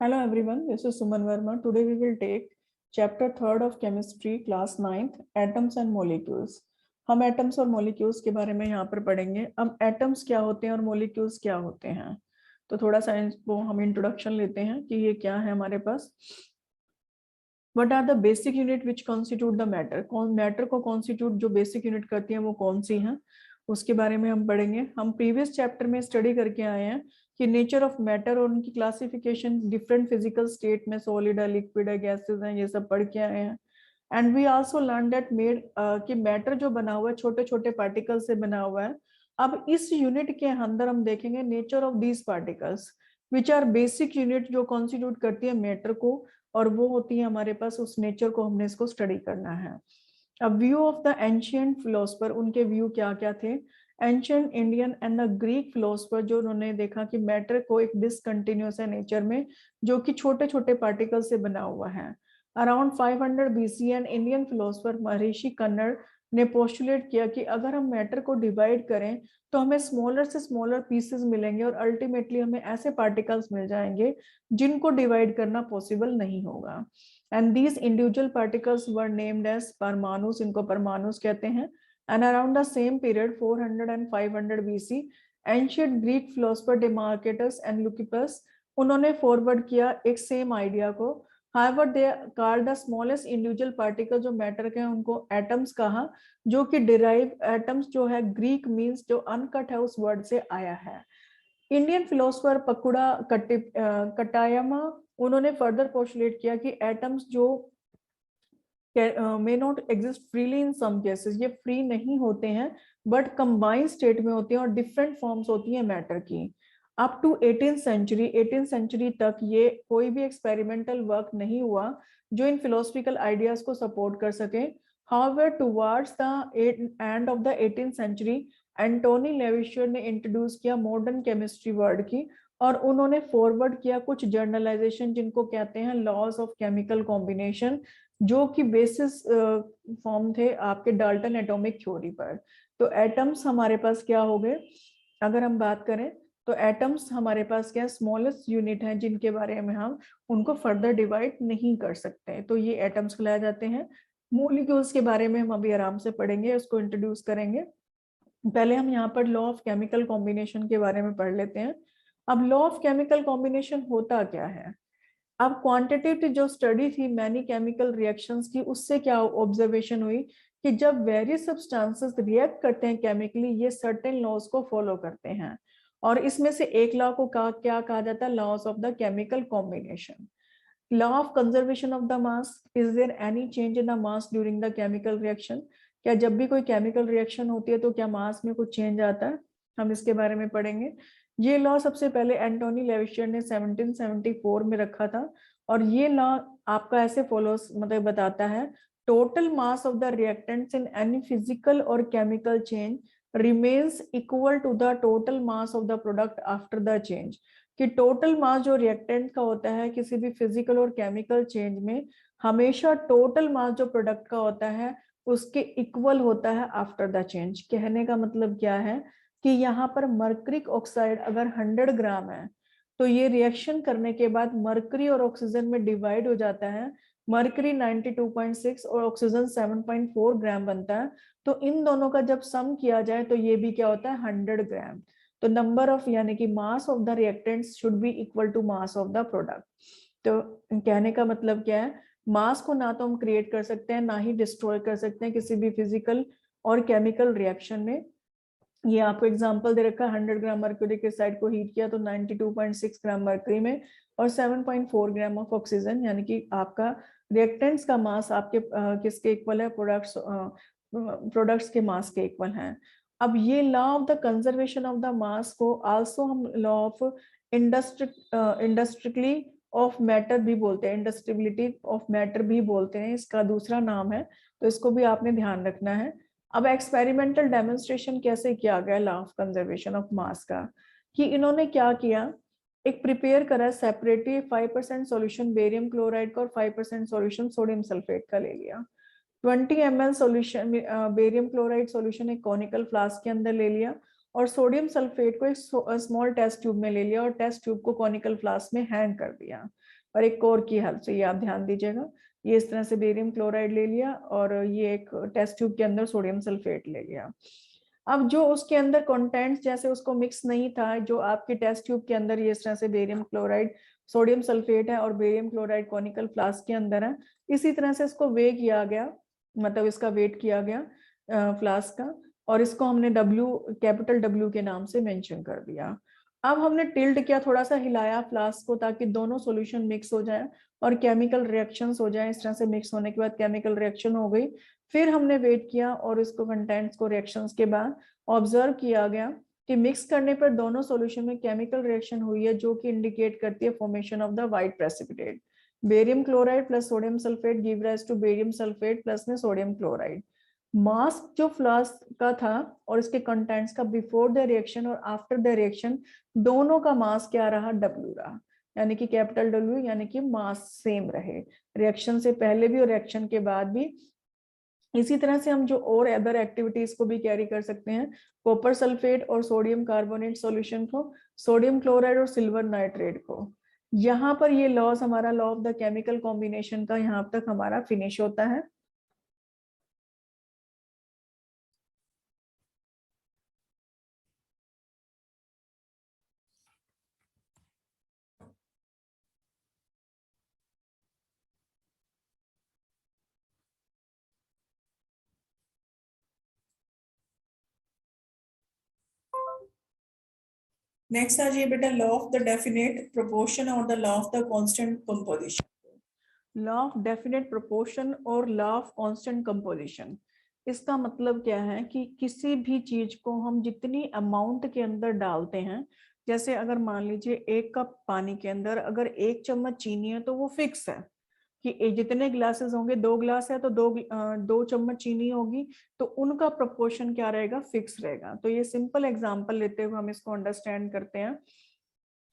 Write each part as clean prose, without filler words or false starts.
Hello everyone, this is Suman Verma. Today we will take chapter 3rd of chemistry, class 9th, atoms and molecules. हम atoms और molecules के बारे में यहाँ पर पढ़ेंगे. अब atoms क्या होते हैं और molecules क्या होते हैं, तो थोड़ा सा इनको हम इंट्रोडक्शन लेते हैं कि ये क्या है हमारे पास. What are the basic unit which constitute the matter? कौन मैटर को कॉन्स्टिट्यूट जो बेसिक यूनिट करती हैं वो कौन सी हैं, उसके बारे में हम पढ़ेंगे. हम प्रीवियस चैप्टर में स्टडी करके आए हैं कि नेचर ऑफ मैटर और उनकी क्लासिफिकेशन डिफरेंट फिजिकल स्टेट में सॉलिड है, लिक्विड है, गैसेस हैं, ये सब पढ़ के आए हैं. And we also learn that made कि मैटर जो बना हुआ है छोटे छोटे पार्टिकल से बना हुआ है. अब इस यूनिट के अंदर हम देखेंगे nature of these particles which are basic unit जो कॉन्स्टिट्यूट करती है मैटर को, और वो होती है हमारे पास. उस नेचर को हमने इसको स्टडी करना है. अब view of the ancient philosopher, उनके व्यू क्या क्या थे. Ancient Indian and the Greek philosopher जो उन्होंने देखा कि मैटर को एक डिसकंटिन्यूअस है नेचर में, जो कि छोटे छोटे पार्टिकल से बना हुआ है. Around 500 BC an Indian philosopher महर्षि कन्नड़ ने पोस्टुलेट किया कि अगर हम मैटर को डिवाइड करें तो हमें स्मॉलर से स्मॉलर पीसेस मिलेंगे और अल्टीमेटली हमें ऐसे पार्टिकल्स मिल जाएंगे जिनको डिवाइड करना पॉसिबल नहीं होगा. And these individual particles were named as परमाणुस, इनको परमाणुस कहते हैं. And around the same period 400 and 500 BC ancient Greek philosopher Democritus and Leucippus, उन्होंने फॉरवर्ड किया एक सेम आइडिया को. However, they called the smallest individual particle जो मैटर के हैं उनको एटम्स कहा, जो कि डिराइव एटम्स जो है ग्रीक मीन्स जो अनकट है उस वर्ड से आया है. इंडियन फिलोसफर पकुड़ा कटायामा, उन्होंने फर्दर पोस्टुलेट किया कि एटम्स जो may not exist freely in some cases, ये फ्री नहीं होते हैं बट कंबाइंड स्टेट में होते हैं और डिफरेंट फॉर्म्स होती हैं मैटर की. अप टू 18th सेंचुरी तक ये कोई भी एक्सपेरिमेंटल वर्क नहीं हुआ जो इन फिलोसफिकल आइडियाज को सपोर्ट कर सके. However towards the end of the 18th century Antoine Lavoisier ने इंट्रोड्यूस किया मॉडर्न केमिस्ट्री वर्ड की, और उन्होंने फॉरवर्ड किया कुछ जर्नलाइजेशन जिनको कहते हैं लॉज ऑफ केमिकल कॉम्बिनेशन, जो कि बेसिस फॉर्म थे आपके डाल्टन एटॉमिक थ्योरी पर. तो एटम्स हमारे पास क्या हो गए, अगर हम बात करें तो एटम्स हमारे पास क्या स्मॉलेस्ट यूनिट हैं जिनके बारे में हम उनको फर्दर डिवाइड नहीं कर सकते, तो ये एटम्स कहलाए जाते हैं. मॉलिक्यूल्स के बारे में हम अभी आराम से पढ़ेंगे, उसको इंट्रोड्यूस करेंगे. पहले हम यहाँ पर लॉ ऑफ केमिकल कॉम्बिनेशन के बारे में पढ़ लेते हैं. अब लॉ ऑफ केमिकल कॉम्बिनेशन होता क्या है. अब क्वांटिटेटिव जो स्टडी थी मैनी केमिकल रिएक्शंस की, उससे क्या ऑब्जर्वेशन हुई कि जब वेरियस सब्सटेंसेस रिएक्ट करते हैं केमिकली, ये सर्टेन लॉज को फॉलो करते हैं, और इसमें से एक लॉ को क्या कहा जाता है, laws of the chemical combination. Law of conservation of the mass, is there any change in the mass during the chemical reaction, क्या जब भी कोई केमिकल रिएक्शन होती है तो क्या मास में कुछ चेंज आता है, हम इसके बारे में पढ़ेंगे. ये लॉ सबसे पहले एंटोनी लेविशियर ने 1774 में रखा था, और ये लॉ आपका ऐसे फॉलो मतलब बताता है total mass of the reactants in any physical और chemical change remains equal to the total mass of the product after the change, कि टोटल मास जो रिएक्टेंट का होता है किसी भी फिजिकल और केमिकल चेंज में, हमेशा टोटल मास जो प्रोडक्ट का होता है उसके इक्वल होता है आफ्टर द चेंज. कहने का मतलब क्या है कि यहाँ पर मर्करिक ऑक्साइड अगर 100 ग्राम है तो ये रिएक्शन करने के बाद मर्करी और ऑक्सीजन में डिवाइड हो जाता है. मर्करी 92.6 और ऑक्सीजन 7.4 ग्राम बनता है, तो इन दोनों का जब सम किया जाए तो ये भी क्या होता है 100 ग्राम. तो नंबर ऑफ यानी कि mass of the reactants should be equal to mass of the product. तो कहने का मतलब क्या है, मास को ना तो हम क्रिएट कर सकते हैं ना ही डिस्ट्रॉय कर सकते हैं किसी भी फिजिकल और केमिकल रिएक्शन में. ये आपको एग्जांपल दे रखा है, 100 ग्राम मर्क्यूरी के साइड को हीट किया तो 92.6 ग्राम मर्क्यूरी में और 7.4 ग्राम ऑफ ऑक्सीजन, यानी कि आपका रिएक्टेंट्स का मास आपके किसके इक्वल है, प्रोडक्ट्स के मास के इक्वल है. अब ये law of the conservation of the मास को आल्सो हम law of industrially of matter भी बोलते हैं, इंडस्ट्रिबिलिटी ऑफ मैटर भी बोलते हैं, इसका दूसरा नाम है, तो इसको भी आपने ध्यान रखना है. अब एक्सपेरिमेंटल डेमोन्स्ट्रेशन कैसे किया गया law of conservation of mass का, कि इन्होंने क्या किया, एक प्रिपेयर करा सेपरेटली 5% सॉल्यूशन बेरियम क्लोराइड का और 5% सॉल्यूशन सोडियम सल्फेट का ले लिया. 20 ml solution barium chloride solution एक कॉनिकल फ्लास्क के अंदर ले लिया और सोडियम सल्फेट को एक स्मॉल टेस्ट ट्यूब में ले लिया और टेस्ट ट्यूब को कॉनिकल फ्लास्क में हैंग कर दिया और एक कोर की हेल्प से, ये आप ध्यान दीजिएगा, ये इस तरह से बेरियम क्लोराइड ले लिया और ये एक टेस्ट ट्यूब के अंदर सोडियम सल्फेट ले लिया। अब जो उसके अंदर कंटेंट्स जैसे उसको मिक्स नहीं था, जो आपके टेस्ट ट्यूब के अंदर ये इस तरह से बेरियम क्लोराइड सोडियम सल्फेट है और बेरियम क्लोराइड कॉनिकल फ्लास्क के अंदर है, इसी तरह से इसको वे किया गया, मतलब इसका वेट किया गया फ्लास्क का, और इसको हमने W, कैपिटल W के नाम से मेंशन कर दिया। अब हमने टिल्ट किया, थोड़ा सा हिलाया फ्लास्क को ताकि दोनों सॉल्यूशन मिक्स हो जाए और केमिकल रिएक्शंस हो जाए। इस तरह से मिक्स होने के बाद केमिकल रिएक्शन हो गई, फिर हमने वेट किया और इसको कंटेंट्स को रिएक्शंस के बाद ऑब्जर्व किया गया कि मिक्स करने पर दोनों सॉल्यूशन में केमिकल रिएक्शन हुई है, जो कि इंडिकेट करती है formation of the white precipitate. Barium chloride plus sodium sulphate give rise to barium sulphate plus में सोडियम क्लोराइड। मास्क जो फ्लास्क का था और इसके कंटेंट्स का बिफोर द रिएक्शन और आफ्टर द रिएक्शन दोनों का मास क्या रहा, W रहा, यानी कि कैपिटल W, यानी कि मास सेम रहे रिएक्शन से पहले भी और रिएक्शन के बाद भी। इसी तरह से हम जो और अदर एक्टिविटीज को भी कैरी कर सकते हैं, कॉपर सल्फेट और सोडियम कार्बोनेट सॉल्यूशन को, सोडियम क्लोराइड और सिल्वर नाइट्रेट को। यहाँ पर ये लॉस हमारा law of the chemical combination का यहाँ तक हमारा फिनिश होता है। नेक्स्ट आ जाइए बेटा, law of the definite proportion और the law of the constant composition. Law of definite proportion और लॉ ऑफ कांस्टेंट कंपोजिशन, इसका मतलब क्या है कि किसी भी चीज को हम जितनी अमाउंट के अंदर डालते हैं, जैसे अगर मान लीजिए 1 कप पानी के अंदर अगर 1 चम्मच चीनी है तो वो फिक्स है कि जितने ग्लासेस होंगे, 2 ग्लास है तो 2 चम्मच चीनी होगी, तो उनका प्रोपोर्शन क्या रहेगा, फिक्स रहेगा। तो ये सिंपल एग्जांपल लेते हुए हम इसको अंडरस्टैंड करते हैं।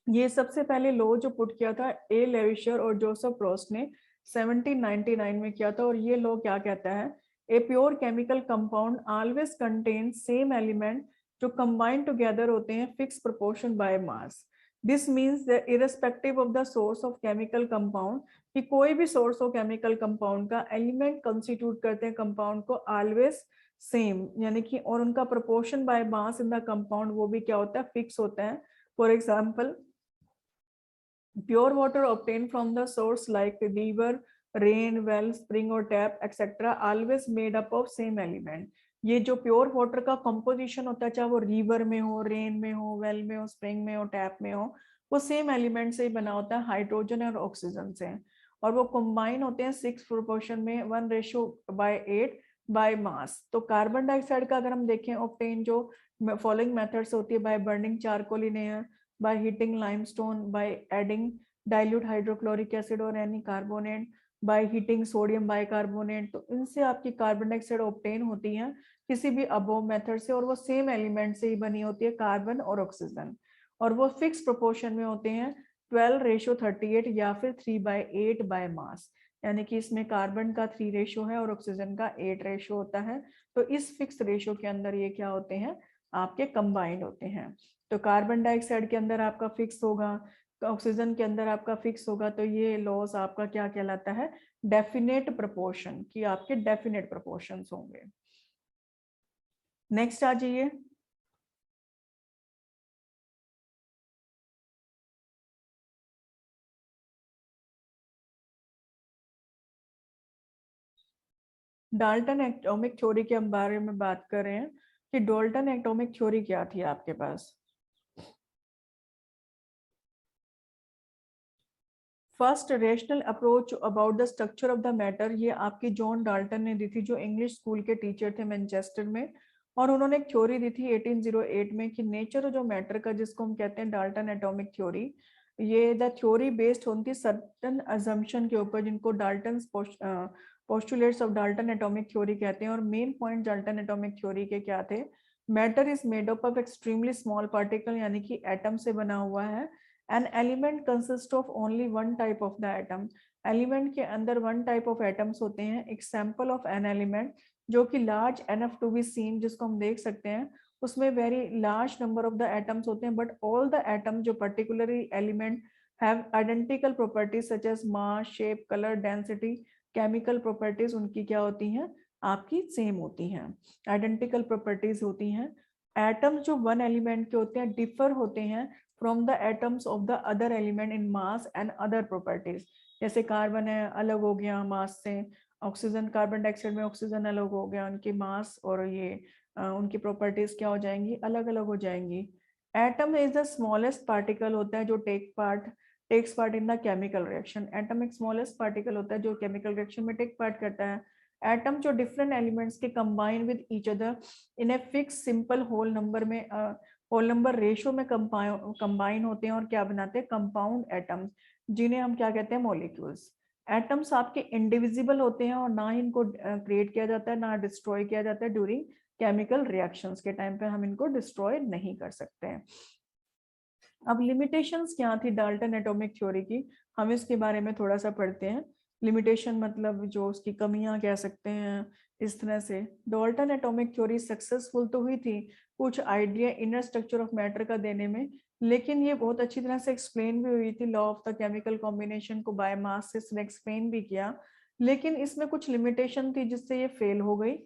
ये सबसे पहले लॉ जो पुट किया था ए लेविशर और जोसेफ प्रोस्ट ने 1799 में किया था, और ये लॉ क्या कहता है, a pure chemical compound always contain same element जो कंबाइन टुगेदर होते हैं fix proportion by mass. This means irrespective of the source of chemical compound, कि कोई भी सोर्स हो केमिकल कंपाउंड का, एलिमेंट कंस्टिट्यूट करते हैं कंपाउंड को ऑलवेज सेम, यानी कि और उनका proportion by mass in the compound वो भी क्या होता है, फिक्स होता है। For example, pure water obtained from the source like river, rain, well, spring or tap etc always made up of same element। ये जो प्योर वाटर का कंपोजिशन होता है, चाहे वो रिवर में हो, रेन में हो, वेल में हो, स्प्रिंग में हो, टैप में हो, वो सेम एलिमेंट से ही बना होता है, हाइड्रोजन और ऑक्सीजन से, और वो कंबाइन होते हैं 6 प्रोपोर्शन में 1:8 बाय मास। तो कार्बन डाइऑक्साइड का अगर हम देखें ऑब्टेन जो फॉलोइंग मेथड्स होती है, by burning charcoal in air, by heating limestone, by adding dilute hydrochloric acid or any carbonate, by heating sodium bicarbonate। तो इनसे आपकी कार्बन डाइऑक्साइड ऑब्टेन होती है किसी भी अबोव मेथड से, और वो सेम एलिमेंट से ही बनी होती है, कार्बन और ऑक्सीजन, और वो फिक्स प्रोपोर्शन में होते हैं 12:38 या फिर 3/8 बाय मास, यानी कि इसमें कार्बन का 3 रेशो है और ऑक्सीजन का 8 रेशो होता है। तो इस फिक्स रेशो के अंदर ये क्या होते हैं, आपके कंबाइंड होते हैं। तो कार्बन डाइऑक्साइड के अंदर आपका फिक्स होगा, ऑक्सीजन के अंदर आपका फिक्स होगा, तो ये लॉस आपका क्या कहलाता है, डेफिनेट प्रोपोर्शन, कि आपके डेफिनेट प्रोपोर्शंस होंगे। नेक्स्ट आ जाइए, डाल्टन एटॉमिक थ्योरी के बारे में बात कर रहे हैं कि डाल्टन एटॉमिक थ्योरी क्या थी आपके पास। First rational approach about the structure of the matter, ये आपकी जॉन डाल्टन ने दी थी, जो इंग्लिश स्कूल के टीचर थे मैनचेस्टर में, और उन्होंने एक थ्योरी दी थी 1808 में कि नेचर जो मैटर का, जिसको हम कहते हैं डाल्टन एटॉमिक थ्योरी, ये द थ्योरी बेस्ड होती सर्टन अजम्पशन के ऊपर, जिनको Dalton postulates of Dalton atomic theory कहते हैं। और main point Dalton atomic theory के क्या थे, matter is made up of extremely small particle, यानी कि एटम से बना हुआ है। An element consists of only one type of the atom। Element के अंदर वन टाइप ऑफ एटम्स होते हैं। एग्जाम्पल ऑफ एन एलिमेंट जो कि large enough to be seen, जिसको हम देख सकते हैं, उसमें very large number of the atoms होते हैं, बट ऑल द एटम जो particularly element have identical properties such as mass, shape, colour, density, chemical properties उनकी क्या होती हैं, आपकी सेम होती हैं, आइडेंटिकल प्रॉपर्टीज होती हैं। एटम्स जो वन एलिमेंट के होते हैं डिफर होते हैं from the atoms of the other element in mass and other properties. जैसे कार्बन है अलग हो गया मास से, ऑक्सीजन, कार्बन डाइऑक्साइड में ऑक्सीजन अलग हो गया, उनके मास और ये उनकी प्रॉपर्टीज क्या हो जाएंगी, अलग अलग हो जाएंगी। Atom is the smallest particle होता है जो takes part in the chemical reaction. Atom एक स्मॉलेस्ट पार्टिकल होता है जो केमिकल रिएक्शन में टेक पार्ट करता है। एटम जो डिफरेंट एलिमेंट्स के combine with each other in a fix simple whole number में होल नंबर रेशियो में कंबाइन होते हैं और क्या बनाते हैं, कंपाउंड एटम्स, जिन्हें हम क्या कहते हैं, मॉलिक्यूल्स। एटम्स आपके इंडिविजिबल होते हैं और ना ही इनको क्रिएट किया जाता है ना डिस्ट्रॉय किया जाता है ड्यूरिंग केमिकल रिएक्शंस के टाइम पे हम इनको डिस्ट्रॉय नहीं कर सकते हैं। अब लिमिटेशंस क्या थी डाल्टन एटॉमिक थ्योरी की, हम इसके बारे में थोड़ा सा पढ़ते हैं। लिमिटेशन मतलब जो उसकी कमियां कह सकते हैं इस तरह से। डाल्टन एटॉमिक थ्योरी सक्सेसफुल तो हुई थी कुछ idea inner structure of matter का देने में, लेकिन ये बहुत अच्छी तरह से एक्सप्लेन भी हुई थी, law of the chemical combination को बाय मास से इसने एक्सप्लेन भी किया, लेकिन इसमें कुछ लिमिटेशन थी जिससे ये फेल हो गई।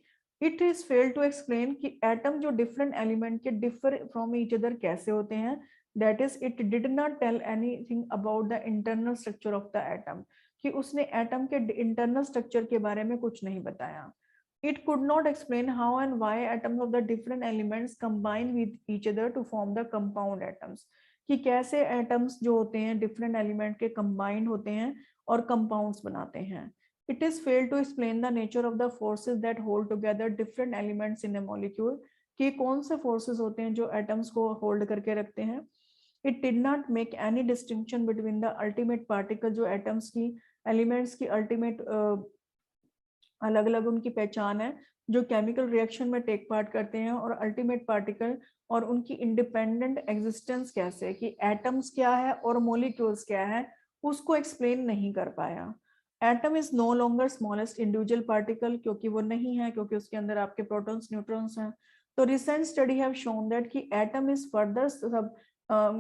It is fail to explain कि एटम जो डिफरेंट एलिमेंट के डिफर फ्रॉम ईच अदर कैसे होते हैं, that is it did not tell anything about the internal structure of the atom, कि उसने एटम के इंटरनल स्ट्रक्चर के बारे में कुछ नहीं बताया। it could not explain how and why atoms of the different elements combine with each other to form the compound atoms, कि कैसे एटम्स जो होते हैं डिफरेंट एलिमेंट के कंबाइन होते हैं और कंपाउंड्स बनाते हैं। it is failed to explain the nature of the forces that hold together different elements in a molecule, कि कौन से फोर्सेस होते हैं जो एटम्स को होल्ड करके रखते हैं। It did not make any distinction between the ultimate particle, जो एटम्स की एलिमेंट्स की अल्टीमेट अलग अलग उनकी पहचान है जो केमिकल रिएक्शन में टेक पार्ट करते हैं, और अल्टीमेट पार्टिकल और उनकी इंडिपेंडेंट एग्जिस्टेंस कैसे, कि एटम्स क्या है और मॉलिक्यूल्स क्या है, उसको एक्सप्लेन नहीं कर पाया। Atom is no longer smallest individual particle, क्योंकि वो नहीं है, क्योंकि उसके अंदर आपके प्रोटॉन्स न्यूट्रॉन्स हैं। तो recent study have shown that कि atom is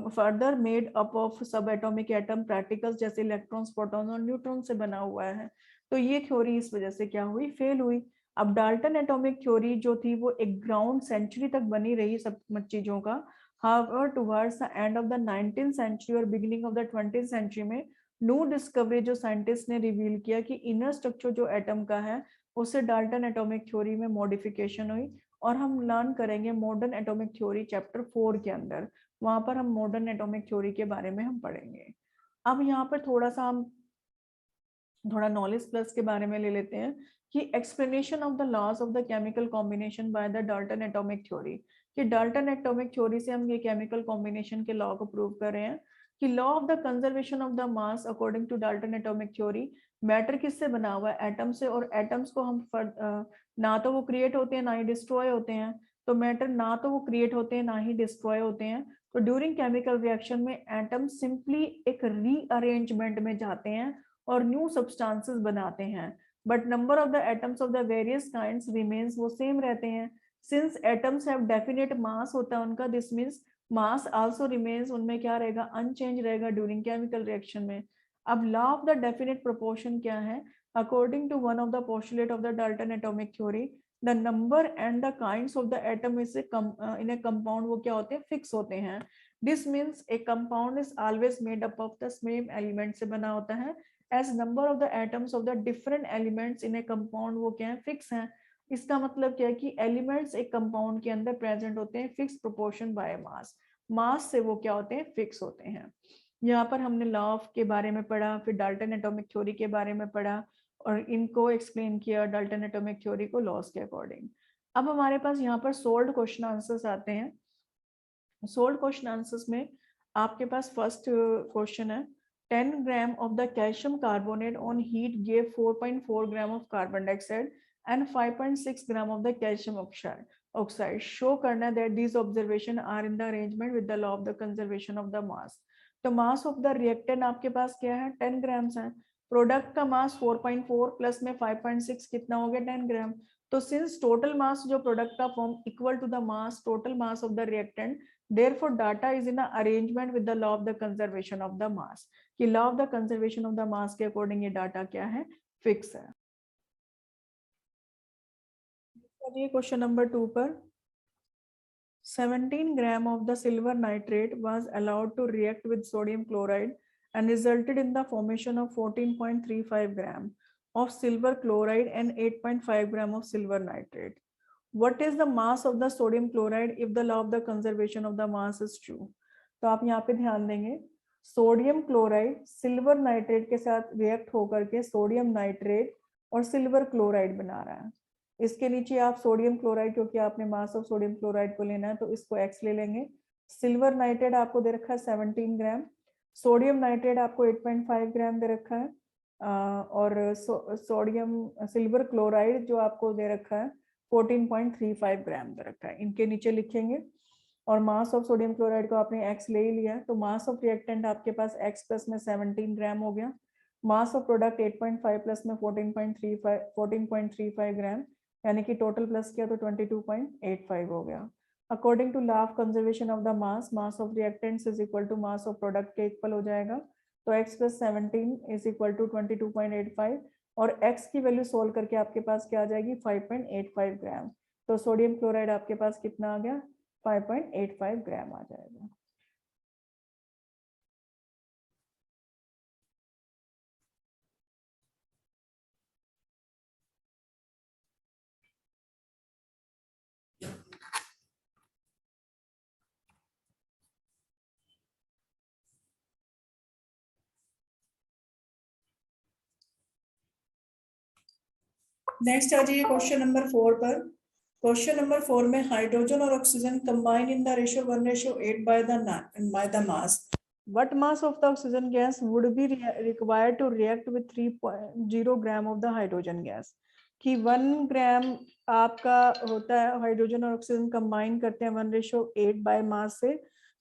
further made up of subatomic atom particles जैसे इलेक्ट्रॉन्स, प्रोटॉन्स और न्यूट्रॉन से बना हुआ है। तो ये थ्योरी इस वजह से क्या हुई, फेल हुई। अब डाल्टन एटॉमिक थ्योरी जो थी वो एक ग्राउंड सेंचुरी तक बनी रही सब चीजों का। However, towards the end of the 19th century और beginning of the 20th century में न्यू डिस्कवरी जो साइंटिस्ट ने रिवील किया कि इनर स्ट्रक्चर जो एटम का है उससे डाल्टन एटॉमिक थ्योरी में मॉडिफिकेशन हुई, और हम लर्न करेंगे मॉडर्न एटॉमिक थ्योरी चैप्टर 4 के अंदर, वहां पर हम मॉडर्न एटॉमिक थ्योरी के बारे में हम पढ़ेंगे। अब यहाँ पर थोड़ा सा हम थोड़ा नॉलेज प्लस के बारे में ले लेते हैं कि explanation of the laws of the chemical combination by the Dalton atomic theory, कि डाल्टन एटॉमिक थ्योरी से हम ये केमिकल कॉम्बिनेशन के लॉ को प्रूव कर रहे हैं कि law of the conservation of the mass according to Dalton atomic theory, matter किससे बना हुआ है, एटम से, और एटम्स को हम ना तो वो क्रिएट होते हैं ना ही डिस्ट्रॉय होते हैं, तो मैटर ना तो वो क्रिएट होते हैं ना ही डिस्ट्रॉय होते हैं। तो ड्यूरिंग केमिकल रिएक्शन में एटम सिंपली एक रीअरेंजमेंट में जाते हैं और न्यू सब्सटेंसेस बनाते हैं, but number of the atoms of the various kinds remains, वो सेम रहते हैं। सिंस एटम्स हैव डेफिनेट मास होता है उनका, this means mass also remains, उनमें क्या रहेगा, अनचेंज रहेगा ड्यूरिंग केमिकल रिएक्शन में। अब law of the definite proportion क्या है, according to one of the postulate of the Dalton atomic theory, the number and the kinds of the atom in a compound वो क्या होते हैं, fix होते हैं। This means a compound is always made up of the same element से बना होता है, as number of the atoms of the different elements in a compound वो क्या है, फिक्स हैं। इसका मतलब क्या है कि एलिमेंट्स एक कंपाउंड के अंदर प्रेजेंट होते हैं फिक्स प्रोपोर्शन बाय मास, मास से वो क्या होते हैं, फिक्स होते हैं। यहाँ पर हमने लॉ ऑफ के बारे में पढ़ा, फिर डाल्टन एटॉमिक थ्योरी के बारे में पढ़ा और इनको एक्सप्लेन किया डाल्टन एटॉमिक थ्योरी को लॉस के अकॉर्डिंग। अब हमारे पास यहाँ पर सोल्ड क्वेश्चन आंसर्स आते हैं। सोल्ड क्वेश्चन आंसर्स में आपके पास फर्स्ट क्वेश्चन है, 10 ग्राम of the calcium carbonate on heat gave 4.4 gram of carbon dioxide and 5.6 gram of the calcium oxide. Show करना है that these observation are in the arrangement with the law of the conservation of the mass. तो mass of the reactant आपके पास क्या है, 10 grams है। Product का मास 4.4 plus में 5.6 कितना हो गया, 10 ग्राम। तो सिंस टोटल मास जो प्रोडक्ट का form equal to the mass total mass of the reactant, therefore data is in a arrangement with the law of the conservation of the mass, कि law of the conservation of the mass के according ये data क्या है, fix है। ये question number 2 पर 17 gram of the silver nitrate was allowed to react with sodium chloride and resulted in the formation of 14.35 gram of silver chloride and 8.5 gram of silver nitrate. What is the mass of the sodium chloride if the law of the conservation of the mass is true? तो आप यहाँ पे ध्यान देंगे, sodium chloride silver nitrate के साथ react होकर के सोडियम नाइट्रेट और सिल्वर क्लोराइड बना रहा है। इसके नीचे आप सोडियम क्लोराइड, क्योंकि आपने मास ऑफ सोडियम क्लोराइड को लेना है तो इसको x ले लेंगे। सिल्वर नाइट्रेट आपको दे रखा है 17 ग्राम, सोडियम नाइट्रेट आपको 8.5 ग्राम दे रखा है, और सोडियम सिल्वर क्लोराइड जो आपको दे रखा है 14.35 ग्राम दे रखा है। इनके नीचे लिखेंगे और मास ऑफ सोडियम क्लोराइड को आपने x ले ही लिया है, तो मास ऑफ रिएक्टेंट आपके पास x प्लस में 17 ग्राम हो गया, मास ऑफ प्रोडक्ट 8.5 प्लस में 14.35 ग्राम, यानी कि टोटल प्लस किया तो 22.85 हो गया। According to law of conservation of the mass, mass of reactants is equal to mass of product के इक्वल हो जाएगा, तो x plus 17 is equal to 22.85 और x की वैल्यू सोल्व करके आपके पास क्या आ जाएगी 5.85 ग्राम। तो सोडियम क्लोराइड आपके पास कितना आ गया 5.85 ग्राम आ जाएगा। नेक्स्ट आ जाइए क्वेश्चन नंबर 4 पर। क्वेश्चन नंबर 4 में हाइड्रोजन और oxygen combine in the ratio 1:8 by the mass. What mass of the oxygen gas would be required to react with 3.0 gram of the hydrogen gas? कि 1 ग्राम आपका होता है, hydrogen और oxygen combine करते हैं 1:8 by mass से,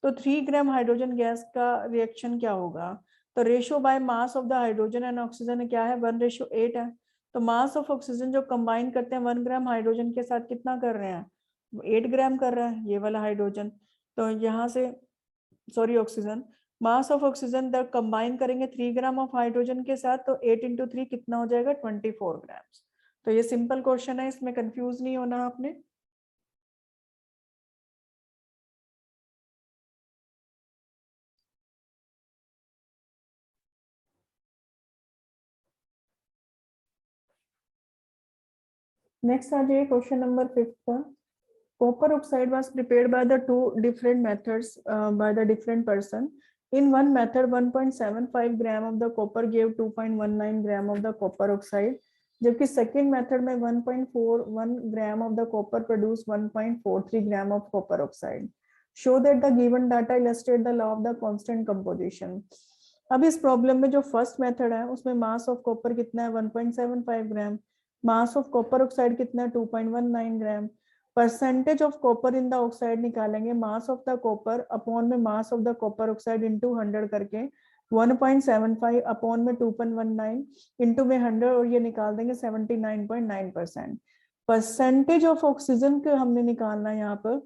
तो 3 ग्राम हाइड्रोजन गैस का रिएक्शन क्या होगा? तो ratio by mass of the hydrogen and oxygen क्या है 1:8 है। तो मास ऑफ ऑक्सीजन जो कंबाइन करते हैं 1 ग्राम हाइड्रोजन के साथ कितना कर रहे हैं, 8 ग्राम कर रहा है ये वाला हाइड्रोजन। तो यहाँ से sorry oxygen, mass of oxygen the combine करेंगे 3 ग्राम ऑफ हाइड्रोजन के साथ, तो 8 इंटू 3 कितना हो जाएगा 24 ग्राम्स। तो ये सिंपल क्वेश्चन है, इसमें कंफ्यूज नहीं होना आपने। नेक्स्ट आ जाइए क्वेश्चन नंबर 5 का। Copper oxide was prepared by the two different methods by the different person. In one method, 1.75 gram of the copper gave 2.19 gram of the copper oxide, जबकि second method में 1.41 gram of the copper produce 1.43 gram of copper oxide. Show that the given data illustrate the law of the constant composition. अब इस problem में जो first method है उसमें मास of copper कितना है 1.75 gram, mass of copper oxide कितना है 2.19 gram, percentage of copper in the oxide निकालेंगे, mass of the copper upon में mass of the copper oxide into 100 करके 1.75 अपॉन में 2.19 इनटू में 100 और ये निकाल देंगे 79.9%। परसेंटेज ऑफ ऑक्सीजन को हमने निकालना है यहाँ पर,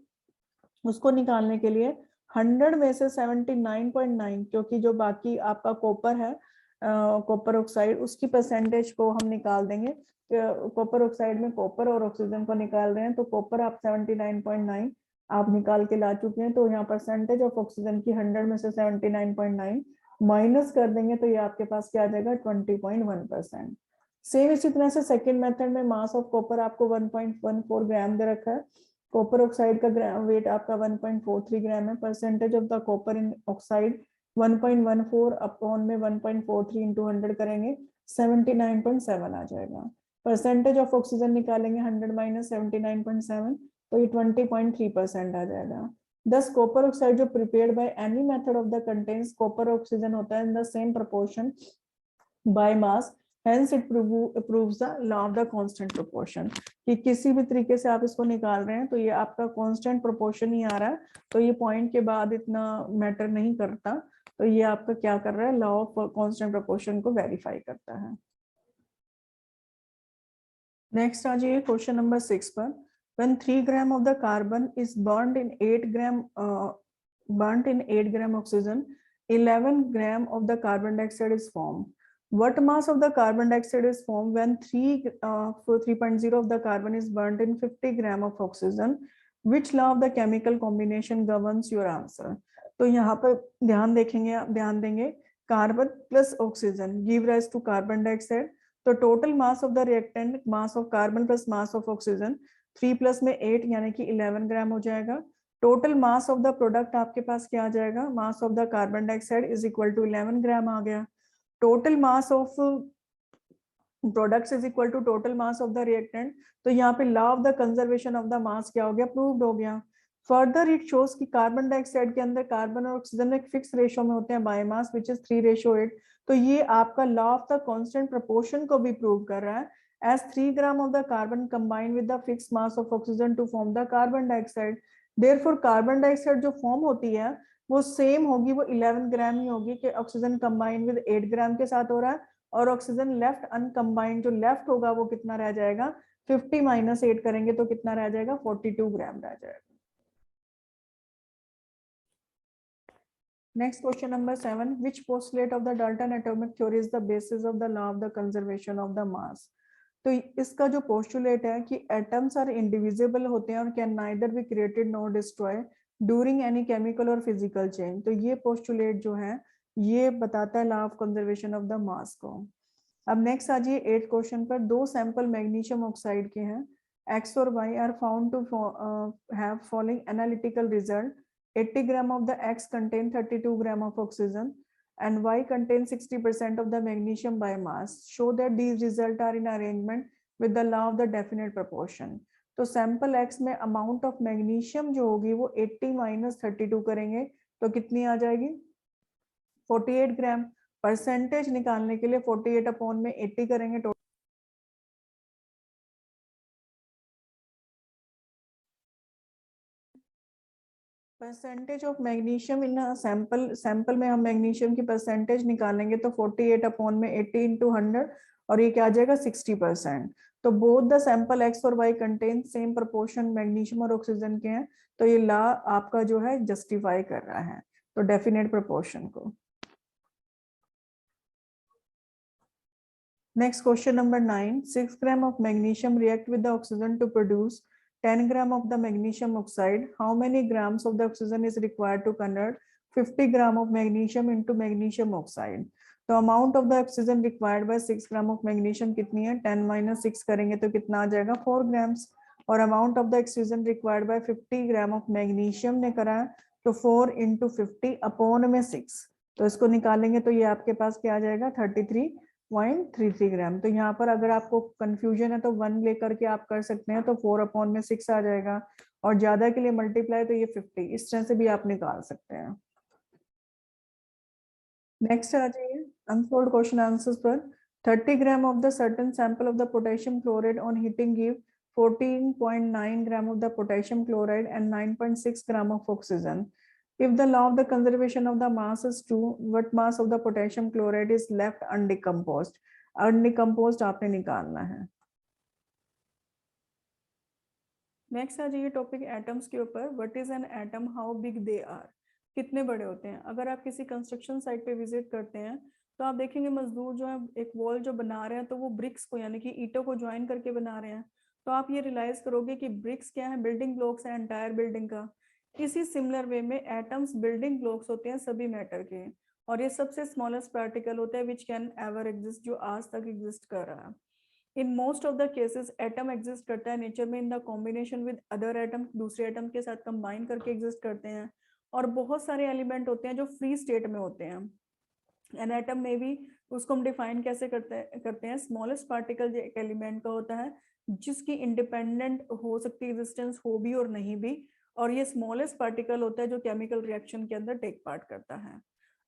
उसको निकालने के लिए 100 में से 79.9, क्योंकि जो बाकी आपका कॉपर है कॉपर ऑक्साइड उसकी परसेंटेज को हम निकाल देंगे। कॉपर ऑक्साइड में कॉपर और ऑक्सीजन को निकाल रहे हैं, तो कॉपर आप 79.9 आप निकाल के ला चुके हैं, तो यहाँ परसेंटेज ऑफ ऑक्सीजन की 100 में से 79.9 माइनस कर देंगे तो ये आपके पास क्या आ जाएगा 20.1%। सेम इसी तरह से सेकेंड मेथड में मास ऑफ कॉपर आपको 1.14 ग्राम दे रखा है, कॉपर ऑक्साइड का वेट आपका 1.43 ग्राम है, percentage of the copper in oxide 1.14 upon में 1.43 इंटू 100 करेंगे 79.7 आ जाएगा। परसेंटेज ऑफ ऑक्सीजन निकालेंगे 100 माइनस 79.7 तो ये 20.3% आ जाएगा। दस कॉपर ऑक्साइड जो prepared by any method of the contains copper oxygen होता है in the same proportion by mass, hence it proves the law of the constant proportion, कि किसी भी तरीके से आप इसको निकाल रहे हैं तो ये आपका कांस्टेंट प्रोपोर्शन ही आ रहा है, तो ये पॉइंट के बाद इतना मैटर नहीं करता, तो ये आपका क्या कर रहा है लॉ ऑफ कांस्टेंट प्रोपोर्शन को वेरीफाई करता है। नेक्स्ट आ जाइए क्वेश्चन नंबर 6 पर। When 3 gram of the carbon is burnt in 8 gram oxygen, 11 gram of the carbon dioxide is formed. What mass of the carbon dioxide is formed when 3.0 of the carbon is burnt in 50 gram of oxygen? Which law of the chemical combination governs your answer? तो यहाँ पर ध्यान देंगे carbon plus oxygen give rise to carbon dioxide. तो total mass of the reactant mass of carbon plus mass of oxygen 3 plus में 8 यानी कि 11 gram हो जाएगा। Total mass of the product आपके पास क्या आ जाएगा, mass of the carbon dioxide is equal to 11 gram आ गया। Total mass of products is equal to total mass of the reactant. तो यहाँ पे law of the conservation of the मास क्या हो गया, प्रूव्ड हो गया। फर्दर इट शोज कि कार्बन डाइऑक्साइड के अंदर कार्बन और ऑक्सीजन एक फिक्स रेशियो में होते हैं बायोमास विच इज 3:8। तो ये आपका law of the constant proportion को भी प्रूव कर रहा है। As 3 gram of the carbon combined with the fix mass of oxygen to form the carbon dioxide, therefore carbon dioxide जो फॉर्म होती है वो सेम होगी, वो 11 ग्राम ही होगी कि ऑक्सीजन कंबाइंड विद 8 ग्राम के साथ हो रहा है, और ऑक्सीजन लेफ्ट अनकंबाइंड जो लेफ्ट होगा वो कितना रह जाएगा, 50 माइनस 8 करेंगे तो कितना रह जाएगा, 42 ग्राम रह जाएगा। Next question number 7. Which postulate of the Dalton atomic theory is the basis of the law of the conservation of the mass? तो इसका जो पोस्टुलेट है कि एटम्स आर इंडिविजिबल होते हैं और can neither be created nor destroy during any chemical और physical change. तो ये पोस्टुलेट जो है ये बताता है law of conservation of the मास को। अब नेक्स्ट आ जाइए 8 क्वेश्चन पर। दो सैंपल मैग्नीशियम ऑक्साइड के हैं, एक्स और Y are found to have following analytical result. 80 gram of the X contain 32 gram of oxygen and Y contain 60% of the magnesium biomass. Show that these results are in arrangement with the law of the definite proportion. तो sample X में amount of magnesium जो होगी वो 80 minus 32 करेंगे तो कितनी आ जाएगी, 48 ग्राम। Percentage निकालने के लिए 48 अपॉन में 80 करेंगे तो percentage of magnesium in sample में हम मैग्नीशियम की परसेंटेज निकालेंगे तो 48 अपॉन में 80 इंटू 100 और ये क्या आ जाएगा 60%। तो बोथ द सैंपल एक्स और Y contain same proportion magnesium और ऑक्सीजन के हैं, तो ये लॉ आपका जो है जस्टिफाई कर रहा है तो डेफिनेट प्रोपोर्शन को। Next question number 9. 6 gram of magnesium react with the oxygen to produce 10 gram of the magnesium oxide. How many grams of the oxygen is required to convert 50 gram of magnesium into magnesium oxide? तो amount of the oxygen required by 6 gram of magnesium कितनी है, 10 minus 6 करेंगे तो कितना आ जाएगा 4 grams. और amount of the oxygen required by 50 gram of magnesium ने करा है तो 4 इंटू 50 अपॉन में 6, तो इसको निकालेंगे तो ये आपके पास क्या आ जाएगा 33.33 ग्राम। तो यहाँ पर अगर आपको कंफ्यूजन है तो 1 लेकर के आप कर सकते हैं, तो 4 अपॉन में 6 आ जाएगा और ज्यादा के लिए मल्टीप्लाई तो ये 50, इस तरह से भी आप निकाल सकते हैं। नेक्स्ट आ जाइए अनसोल्ड क्वेश्चन आंसर्स पर। 30 ग्राम of the certain sample of the potassium chloride on heating give 14.9 gram of the potassium chloride and 9.6 gram of oxygen. If the law of the conservation of the mass is true, what mass of the potassium chloride is left undecomposed? Undecomposed आपने निकालना है। Next आ जाइए topic atoms के ऊपर। What is an atom, how big they are, कितने बड़े होते हैं। अगर आप किसी कंस्ट्रक्शन साइट पे विजिट करते हैं तो आप देखेंगे मजदूर जो है एक वॉल जो बना रहे हैं तो वो ब्रिक्स को यानी कि ईंटों को ज्वाइन करके बना रहे हैं। तो आप ये रियलाइज करोगे कि ब्रिक्स क्या है, बिल्डिंग ब्लॉक्स है एंटायर बिल्डिंग का। इसी सिमिलर वे में एटम्स बिल्डिंग ब्लॉक्स होते हैं सभी मैटर के, और ये सबसे स्मॉलेस्ट पार्टिकल होता है विच कैन एवर एग्जिस्ट, जो आज तक एग्जिस्ट कर रहा है। In most of the cases atom exist करता है नेचर में इन the combination with other atom, दूसरे एटम के साथ कंबाइन करके एग्जिस्ट करते हैं। और बहुत सारे एलिमेंट होते हैं जो फ्री स्टेट में होते हैं। एन एटम में भी उसको हम डिफाइन कैसे करते हैं स्मॉलेस्ट पार्टिकल एक एलिमेंट का होता है जिसकी इंडिपेंडेंट हो सकती है एग्जिस्टेंस हो भी और नहीं भी, और ये स्मॉलेस्ट पार्टिकल होता है जो केमिकल रिएक्शन के अंदर टेक पार्ट करता है।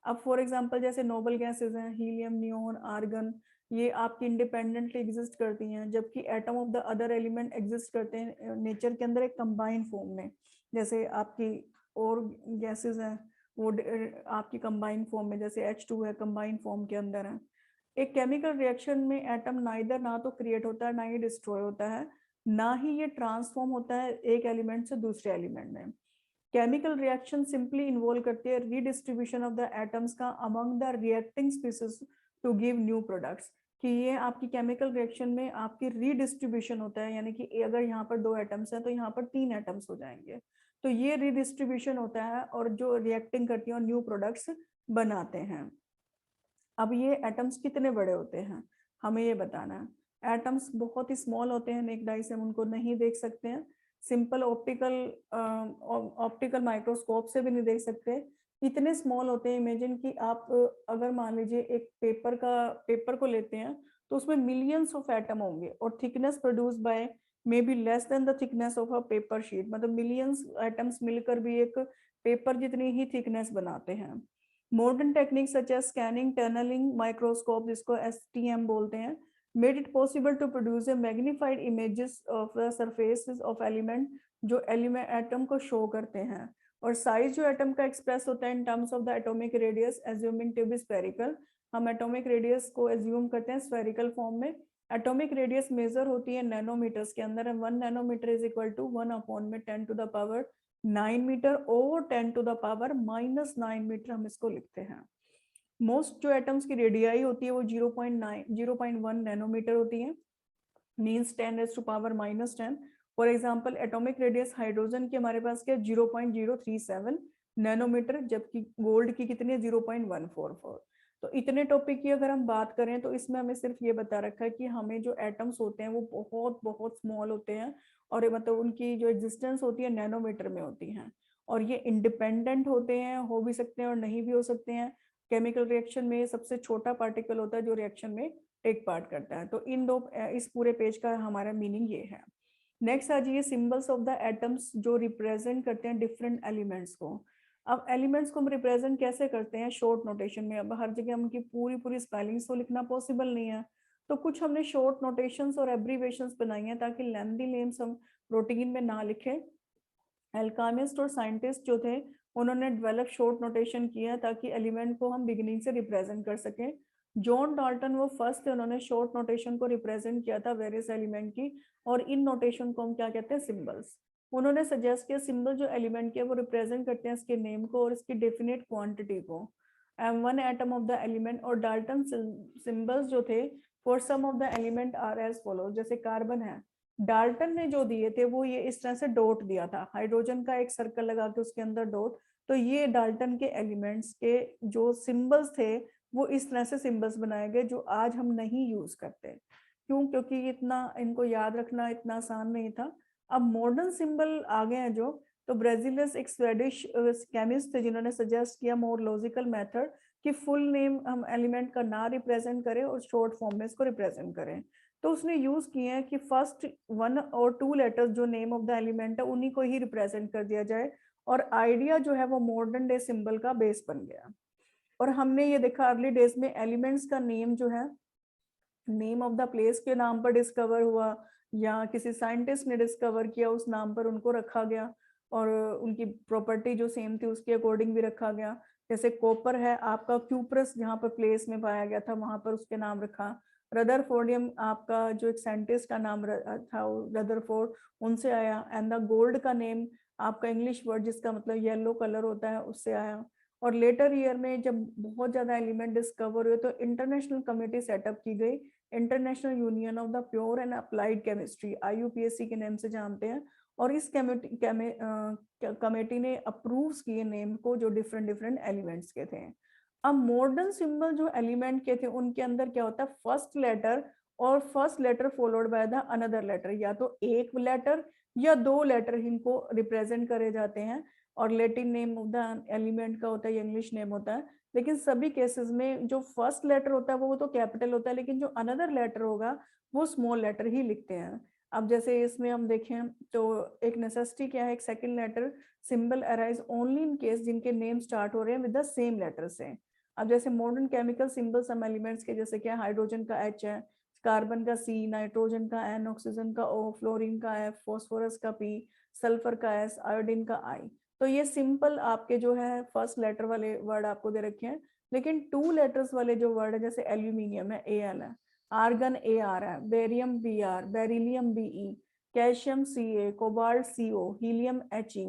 अब फॉर एग्जांपल जैसे नोबल गैसेज हैं, हीलियम, नियोन, आर्गन, ये आपकी इंडिपेंडेंटली एग्जिस्ट करती हैं, जबकि atom of the other element exist करते हैं नेचर के अंदर एक कंबाइंड फॉर्म में। जैसे आपकी और गैसेज हैं वो आपकी कंबाइंड फॉर्म में, जैसे H2 है कंबाइंड फॉर्म के अंदर है। एक केमिकल रिएक्शन में एटम नाइदर ना तो क्रिएट होता है ना ही डिस्ट्रॉय होता है, ना ही ये ट्रांसफॉर्म होता है एक एलिमेंट से दूसरे एलिमेंट में। केमिकल रिएक्शन सिंपली इन्वॉल्व करती है रीडिस्ट्रीब्यूशन ऑफ द एटम्स का among the reacting species to give new products, कि ये आपकी केमिकल रिएक्शन में आपकी रीडिस्ट्रीब्यूशन होता है, यानी कि अगर यहाँ पर 2 एटम्स हैं तो यहाँ पर 3 एटम्स हो जाएंगे, तो ये रीडिस्ट्रीब्यूशन होता है और जो रिएक्टिंग करती है और न्यू प्रोडक्ट्स बनाते हैं। अब ये एटम्स कितने बड़े होते हैं हमें ये बताना है। एटम्स बहुत ही स्मॉल होते हैं, नेक्ड आई से हम उनको नहीं देख सकते हैं, सिंपल ऑप्टिकल माइक्रोस्कोप से भी नहीं देख सकते, इतने स्मॉल होते हैं। इमेजिन कि आप अगर मान लीजिए एक पेपर को लेते हैं तो उसमें मिलियंस ऑफ एटम होंगे और thickness produce by may be less than the thickness of a paper sheet, मतलब मिलियंस एटम्स मिलकर भी एक पेपर जितनी ही थिकनेस बनाते हैं। Modern technique such as scanning, tunnelling, microscope जिसको STM बोलते हैं, made it possible to produce a magnified images of the surfaces of element जो एलिमेंट एटम को शो करते हैं। और साइज जो एटम का एक्सप्रेस होता है in terms of the atomic radius assuming to be spherical, हम एटॉमिक रेडियस को एज्यूम करते हैं स्फेरिकल फॉर्म में। एटॉमिक रेडियस मेजर होती है नैनोमीटर्स के अंदर, 1 nanometre is equal to 1/10 to the power 9 metre और 10 टू द पावर -9 मीटर हम इसको लिखते हैं। मोस्ट जो एटम्स की रेडियाई होती है वो 0.1 नैनोमीटर होती है, means 10⁻⁻10। For example atomic radius hydrogen की हमारे पास क्या 0.037 नैनोमीटर, जबकि गोल्ड की कितनी है 0.144। तो इतने टॉपिक की अगर हम बात करें तो इसमें हमें सिर्फ ये बता रखा है कि हमें जो एटम्स होते हैं वो बहुत बहुत स्मॉल होते हैं और मतलब उनकी जो एग्जिस्टेंस होती है नैनोमीटर में होती हैं, और ये इंडिपेंडेंट होते हैं, हो भी सकते हैं और नहीं भी हो सकते हैं। केमिकल रिएक्शन में सबसे छोटा पार्टिकल होता है जो रिएक्शन में टेक पार्ट करता है। तो इस पूरे पेज का हमारा मीनिंग ये है। नेक्स्ट आ जाइए सिंबल्स ऑफ द एटम्स जो रिप्रेजेंट करते हैं डिफरेंट एलिमेंट्स को। अब एलिमेंट्स को हम रिप्रेजेंट कैसे करते हैं शॉर्ट नोटेशन में। अब हर जगह उनकी पूरी पूरी स्पेलिंग्स तो लिखना पॉसिबल नहीं है, तो कुछ हमने शॉर्ट नोटेशंस और एब्रीवेशंस बनाई हैं ताकि लेंथी नेम्स हम रूटीन में ना लिखें। एल्केमिस्ट और साइंटिस्ट जो थे उन्होंने डेवलप शॉर्ट नोटेशन किया ताकि एलिमेंट को हम बिगिनिंग से रिप्रेजेंट कर सकें। जॉन डाल्टन वो फर्स्ट थे, उन्होंने शॉर्ट नोटेशन को रिप्रेजेंट किया था वेरियस एलिमेंट की, और इन नोटेशन को हम क्या कहते हैं सिंबल्स। उन्होंने सजेस्ट किया सिंबल जो एलिमेंट के वो रिप्रेजेंट करते हैं इसके नेम को और इसकी डेफिनेट क्वांटिटी को, one atom of the element. और डाल्टन सिंबल्स जो थे for some of the element are as follow, जैसे कार्बन है, डाल्टन ने जो दिए थे वो ये इस तरह से डॉट दिया था, हाइड्रोजन का एक सर्कल लगा के उसके अंदर डॉट। तो ये डाल्टन के एलिमेंट्स के जो सिंबल्स थे वो इस तरह से सिंबल्स बनाए गए जो आज हम नहीं यूज करते। क्यों? क्योंकि इतना इनको याद रखना इतना आसान नहीं था। अब मॉडर्न सिंबल आ गए हैं जो, तो ब्राजीलियस एक स्वेडिश केमिस्ट थे जिन्होंने सजेस्ट किया मोर लॉजिकल मेथड कि फुल नेम हम एलिमेंट का ना रिप्रेजेंट करें और शॉर्ट फॉर्म में इसको रिप्रेजेंट करें। तो उसने यूज किए हैं कि फर्स्ट 1 और 2 लेटर्स जो नेम ऑफ द एलिमेंट है उन्हीं को ही रिप्रेजेंट कर दिया जाए, और आइडिया जो है वो मॉडर्न डे सिंबल का बेस बन गया। और हमने ये देखा अर्ली डेज में एलिमेंट्स का नेम जो है नेम ऑफ द प्लेस के नाम पर डिस्कवर हुआ या किसी साइंटिस्ट ने डिस्कवर किया उस नाम पर उनको रखा गया, और उनकी प्रॉपर्टी जो सेम थी उसके अकॉर्डिंग भी रखा गया। जैसे कॉपर है आपका क्यूप्रस जहाँ पर प्लेस में पाया गया था वहां पर उसके नाम रखा। रदरफोर्डियम आपका जो एक साइंटिस्ट का नाम था रदरफोर्ड, उनसे आया। एंड द गोल्ड का नेम आपका इंग्लिश वर्ड जिसका मतलब येलो कलर होता है उससे आया। और लेटर ईयर में जब बहुत ज्यादा एलिमेंट डिस्कवर हुए तो इंटरनेशनल कमेटी सेटअप की गई, international Union of the pure and applied chemistry, IUPAC के नेम से जानते हैं। और इस कमेटी ने अप्रूव किए नेम को जो डिफरेंट डिफरेंट एलिमेंट्स के थे। अब मॉडर्न सिंबल जो एलिमेंट के थे उनके अंदर क्या होता है फर्स्ट लेटर और first letter followed by the another letter, या तो एक लेटर या 2 लेटर इनको रिप्रेजेंट करे जाते हैं। और Latin name of the element का होता है, इंग्लिश नेम होता है। लेकिन सभी केसेस में जो फर्स्ट लेटर होता है वो तो कैपिटल होता है, लेकिन जो अनदर लेटर होगा वो स्मॉल लेटर ही लिखते हैं। अब जैसे इसमें हम देखें तो एक नेसेसिटी क्या है, एक second letter symbol arise only in case जिनके नेम स्टार्ट हो रहे हैं विद द सेम लेटर से। अब जैसे मॉडर्न केमिकल सिंबल्स हम एलिमेंट्स के जैसे क्या हाइड्रोजन का H है, कार्बन का C, नाइट्रोजन का N, ऑक्सीजन का O, फ्लोरीन का F, फॉस्फोरस का P, सल्फर का S, आयोडीन का I। तो ये सिंपल आपके जो है फर्स्ट लेटर वाले वर्ड आपको दे रखे हैं। लेकिन 2 लेटर्स वाले जो वर्ड है जैसे एल्यूमिनियम है AL है, आर्गन AR है, barium BR, beryllium BE, calcium CA, cobalt CO, helium HE,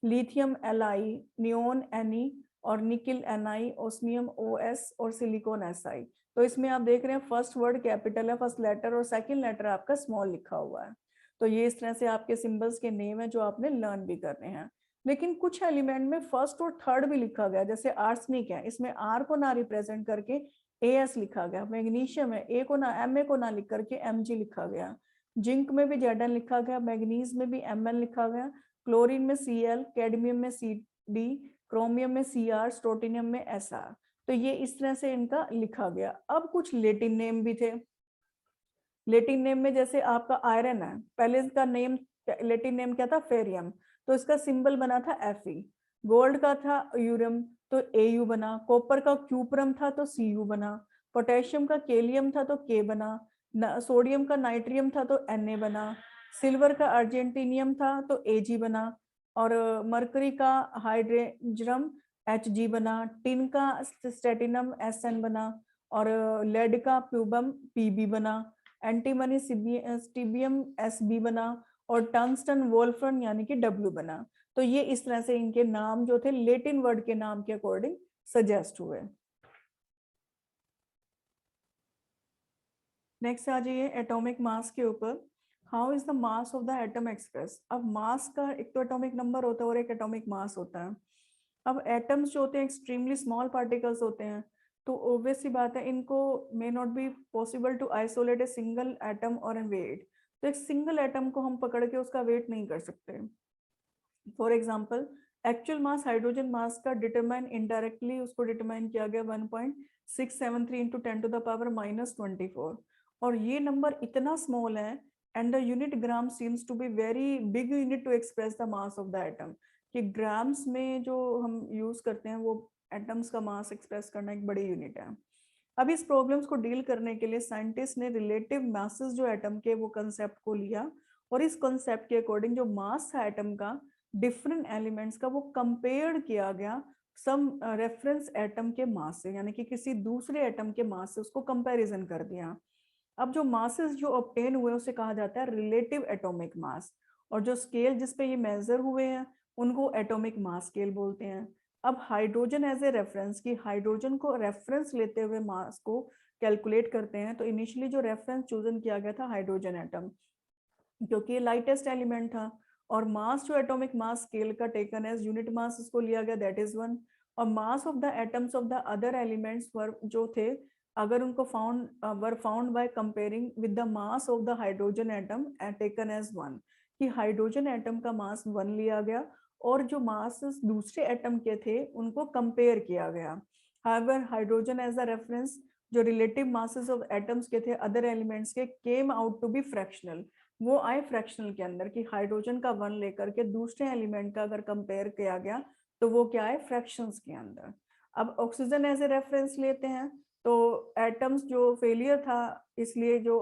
lithium Li, neon Ne और निकिल Ni, ओस्मियम OS और सिलिकॉन Si। तो इसमें आप देख रहे हैं फर्स्ट वर्ड कैपिटल है, फर्स्ट लेटर, और सेकंड लेटर आपका स्मॉल लिखा हुआ है। तो ये इस तरह से आपके सिंबल्स के नेम है जो आपने लर्न भी करने हैं। लेकिन कुछ एलिमेंट में फर्स्ट और थर्ड भी लिखा गया, जैसे आर्सेनिक है, इसमें आर को ना रिप्रेजेंट करके AS लिखा गया। मैग्नीशियम है, ए को ना Ma को ना लिख करके Mg लिखा गया। जिंक में भी Zn लिखा गया, मैग्नीज में भी Mn लिखा गया, क्लोरीन में Cl, कैडमियम में Cd, क्रोमियम में Cr, स्ट्रोटिनियम में Sr। तो ये इस तरह से इनका लिखा गया। अब कुछ लेटिन नेम भी थे। लेटिन नेम में जैसे आपका आयरन है, पहले इसका नेम लेटिन नेम क्या था, फेरियम, तो इसका सिंबल बना था Fe। गोल्ड का था यूरम, तो Au बना। कॉपर का क्यूप्रम था तो Cu बना। पोटेशियम का केलियम था तो K बना। सोडियम का नाइट्रियम था तो Na बना। सिल्वर का अर्जेंटीनियम था तो Ag बना। और मरकरी का हाइड्रोजन Hg बना। टिन का स्टेटिनम Sn बना। और लेड का प्यूबम Pb बना। एंटीमनी स्टीबियम Sb बना। और टंगस्टन वोल्फ्रम यानी कि W बना। तो ये इस तरह से इनके नाम जो थे लेटिन वर्ड के नाम के अकॉर्डिंग सजेस्ट हुए। नेक्स्ट आ जाइए एटॉमिक मास के ऊपर। How is the mass of the atom express. अब मास का एक तो एटॉमिक नंबर होता है और एक एटॉमिक मास होता है। अब एटम्स जो होते हैं एक्सट्रीमली स्मॉल पार्टिकल्स होते हैं, तो ऑब्वियस सी बात है इनको may not be possible to isolate a single atom और ए वेट। तो एक सिंगल एटम को हम पकड़ के उसका वेट नहीं कर सकते। For example actual mass hydrogen mass का डिटरमाइन इनडायरेक्टली उसको डिटरमाइन किया गया 1.673 इंटू 10⁻⁻24। और ये नंबर इतना स्मॉल है and the unit gram seems to be very big unit to express the mass of the atom, कि ग्राम्स में जो हम यूज करते हैं वो एटम्स का मास एक्सप्रेस करना एक बड़ी यूनिट है। अब इस प्रॉब्लम्स को डील करने के लिए साइंटिस्ट ने रिलेटिव मासेस जो एटम के वो कंसेप्ट को लिया, और इस कंसेप्ट के अकॉर्डिंग जो मास था एटम का डिफरेंट एलिमेंट्स का वो कंपेयर किया गया सम रेफरेंस एटम के मास से, यानी कि किसी दूसरे एटम के मास से उसको कंपैरिजन कर दिया। अब जो मासेस जो ऑब्टेन हुए उसे कहा जाता है रिलेटिव एटॉमिक मास, और जो स्केल जिस पे ये मेजर हुए हैं उनको एटॉमिक मास स्केल बोलते हैं। अब हाइड्रोजन एज ए रेफरेंस, की हाइड्रोजन को रेफरेंस लेते हुए मास को कैलकुलेट करते हैं, तो इनिशियली जो रेफरेंस चूजन किया गया था हाइड्रोजन एटम, क्योंकि ये लाइटेस्ट एलिमेंट था। और मास जो एटॉमिक मास स्केल का टेकन एज यूनिट मास इसको लिया गया, दैट इज 1। और mass of the atoms of the other elements were जो थे, अगर उनको found by comparing with the mass of the hydrogen atom taken as 1, कि हाइड्रोजन एटम का मास 1 लिया गया और जो मास दूसरे एटम के थे उनको कंपेयर किया गया। However hydrogen as a reference जो रिलेटिव मासेस ऑफ एटम्स के थे अदर एलिमेंट्स के came out to be fractional, वो आए फ्रैक्शनल के अंदर, कि हाइड्रोजन का 1 लेकर के दूसरे एलिमेंट का अगर कंपेयर किया गया तो वो क्या है, फ्रैक्शंस के अंदर। अब ऑक्सीजन एज ए रेफरेंस लेते हैं, तो एटम्स जो फेलियर था, इसलिए जो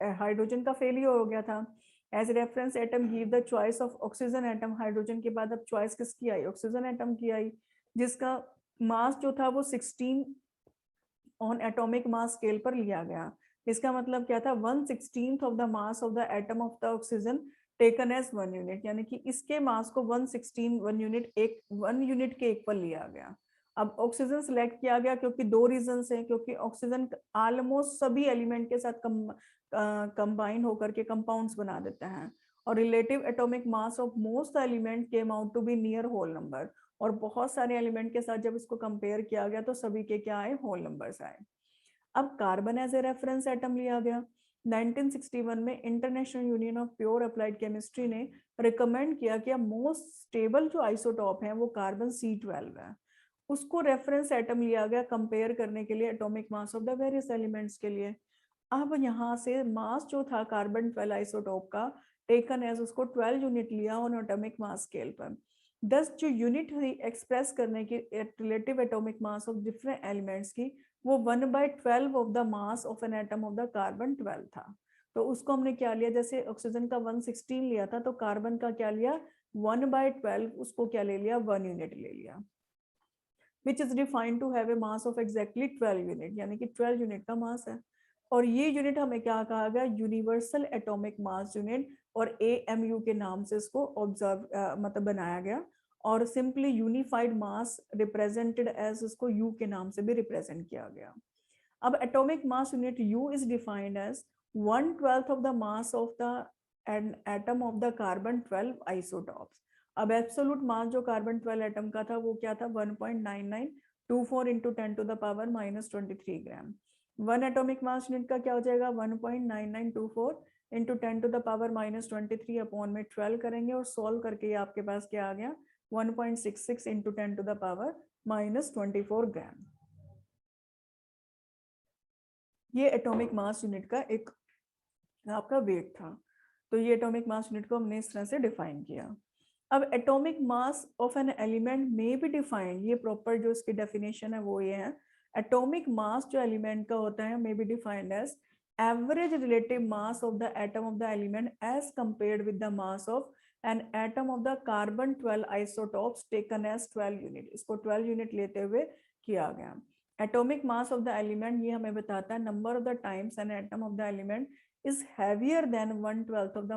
हाइड्रोजन का फेलियर हो गया था, as reference atom give the choice of oxygen atom. Hydrogen के बाद अब चॉइस किसकी आई, ऑक्सीजन एटम की आई, जिसका मास जो था वो 16 ऑन एटॉमिक मास स्केल पर लिया गया। इसका मतलब क्या था, 1/16 of the mass of the atom of the oxygen taken as 1 unit, यानी कि इसके मास को 1/16 1 यूनिट के इक्वल लिया गया। अब ऑक्सीजन सिलेक्ट किया गया क्योंकि दो रीजन है, क्योंकि ऑक्सीजन ऑलमोस्ट सभी एलिमेंट के साथ कंबाइन होकर के कंपाउंड्स बना देते हैं, और relative atomic mass of most element came out to be near whole number, और बहुत सारे एलिमेंट के साथ जब इसको कंपेयर किया गया तो सभी के क्या आए, होल नंबर्स आए। अब carbon as a reference atom लिया गया। 1961 में International Union of Pure Applied Chemistry ने रिकमेंड किया कि मोस्ट स्टेबल जो आइसोटॉप है वो कार्बन C12 है, उसको रेफरेंस एटम लिया गया कंपेयर करने के लिए atomic mass of the various elements के लिए। अब यहाँ से मास जो था कार्बन 12 आइसोटॉप का टेकन एज उसको 12 यूनिट लिया ऑन एटॉमिक मास स्केल पर। 10 जो यूनिट हुई एक्सप्रेस करने की relative atomic mass of different elements की, वो 1/12 of the mass of an atom of the carbon 12 था। तो उसको हमने क्या लिया, जैसे ऑक्सीजन का 1/16 लिया था, तो कार्बन का क्या लिया, 1/12, उसको क्या ले लिया, 1 यूनिट ले लिया। Which is defined to have a mass of exactly 12 unit, यानी कि 12 यूनिट का मास है। और ये यूनिट हमें क्या कहा गया, यूनिवर्सल एटॉमिक मास यूनिट, और AMU के नाम से इसको ऑब्जर्व मतलब बनाया गया। और सिंपली यूनिफाइड मास रिप्रेजेंटेड एज, इसको U के नाम से भी रिप्रेजेंट किया गया। अब atomic mass unit U is defined as 1/12 of the mass of the an atom of the carbon 12 isotopes. अब एब्सोल्यूट मास जो कार्बन 12 एटम का था वो क्या था, 1.9924 इंटू 10⁻⁻23 ग्राम। वन एटॉमिक मास यूनिट का क्या हो जाएगा, 1.9924 इंटू 10⁻⁻23 अपॉन में 12 करेंगे, और सॉल्व करके ये आपके पास क्या आ गया, 1.66 इंटू 10⁻⁻24 ग्राम। ये एटॉमिक मास यूनिट का एक आपका वेट था। तो ये एटॉमिक मास यूनिट को हमने इस तरह से डिफाइन किया। अब atomic mass of an element में बी डिफाइंड, ये प्रॉपर जो इसकी डेफिनेशन है वो ये है, एटॉमिक मास जो एलिमेंट का होता है may be defined as average relative mass of the atom of the element as compared with the mass of an atom of the carbon 12 isotopes taken as 12 unit. इसको 12 unit लेते हुए किया गया। Atomic mass of the element ये हमें बताता है number of the times an atom of the element is heavier than 1/12 of the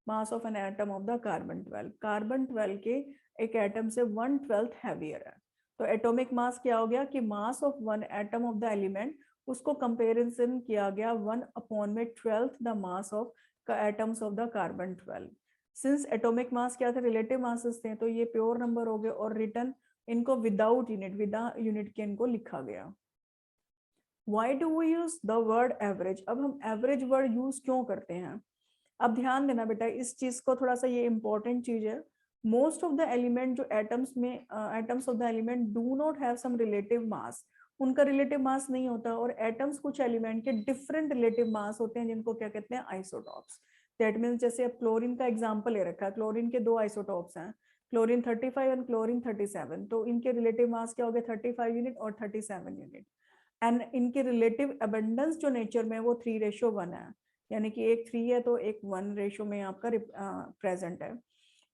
mass of an atom of the carbon 12। Carbon 12 के एक एटम से 1/12 हैवियर है। तो एटॉमिक मास क्या हो गया कि mass of one atom of the element, उसको कंपैरिजन किया गया 1/12 the mass of atoms of the carbon 12। Since atomic mass क्या थे, रिलेटिव मासेस थे, तो ये प्योर नंबर हो गए, और रिटर्न इनको विदाउट यूनिट, विदा यूनिट के इनको लिखा गया। Why do we use the word average? अब हम एवरेज वर्ड यूज क्यों करते हैं? अब ध्यान देना बेटा, इस चीज को थोड़ा सा, ये इंपॉर्टेंट चीज है। मोस्ट ऑफ द एलिमेंट जो एटम्स में atoms of the element do not have some relative mass, उनका रिलेटिव मास नहीं होता, और एटम्स कुछ एलिमेंट के डिफरेंट रिलेटिव मास होते हैं, जिनको क्या कहते हैं, आइसोटॉप्स। दैट मीन्स जैसे अब क्लोरीन का एग्जाम्पल ले रखा है, क्लोरीन के 2 आइसोटॉप्स हैं, क्लोरीन 35 एंड क्लोरीन 37, तो इनके रिलेटिव मास क्या हो गया, 35 यूनिट और 37 यूनिट। एंड इनके रिलेटिव अबंडेंस जो नेचर में वो 3:1 है, यानी कि एक 3 है तो एक 1 रेशो में आपका प्रेजेंट है।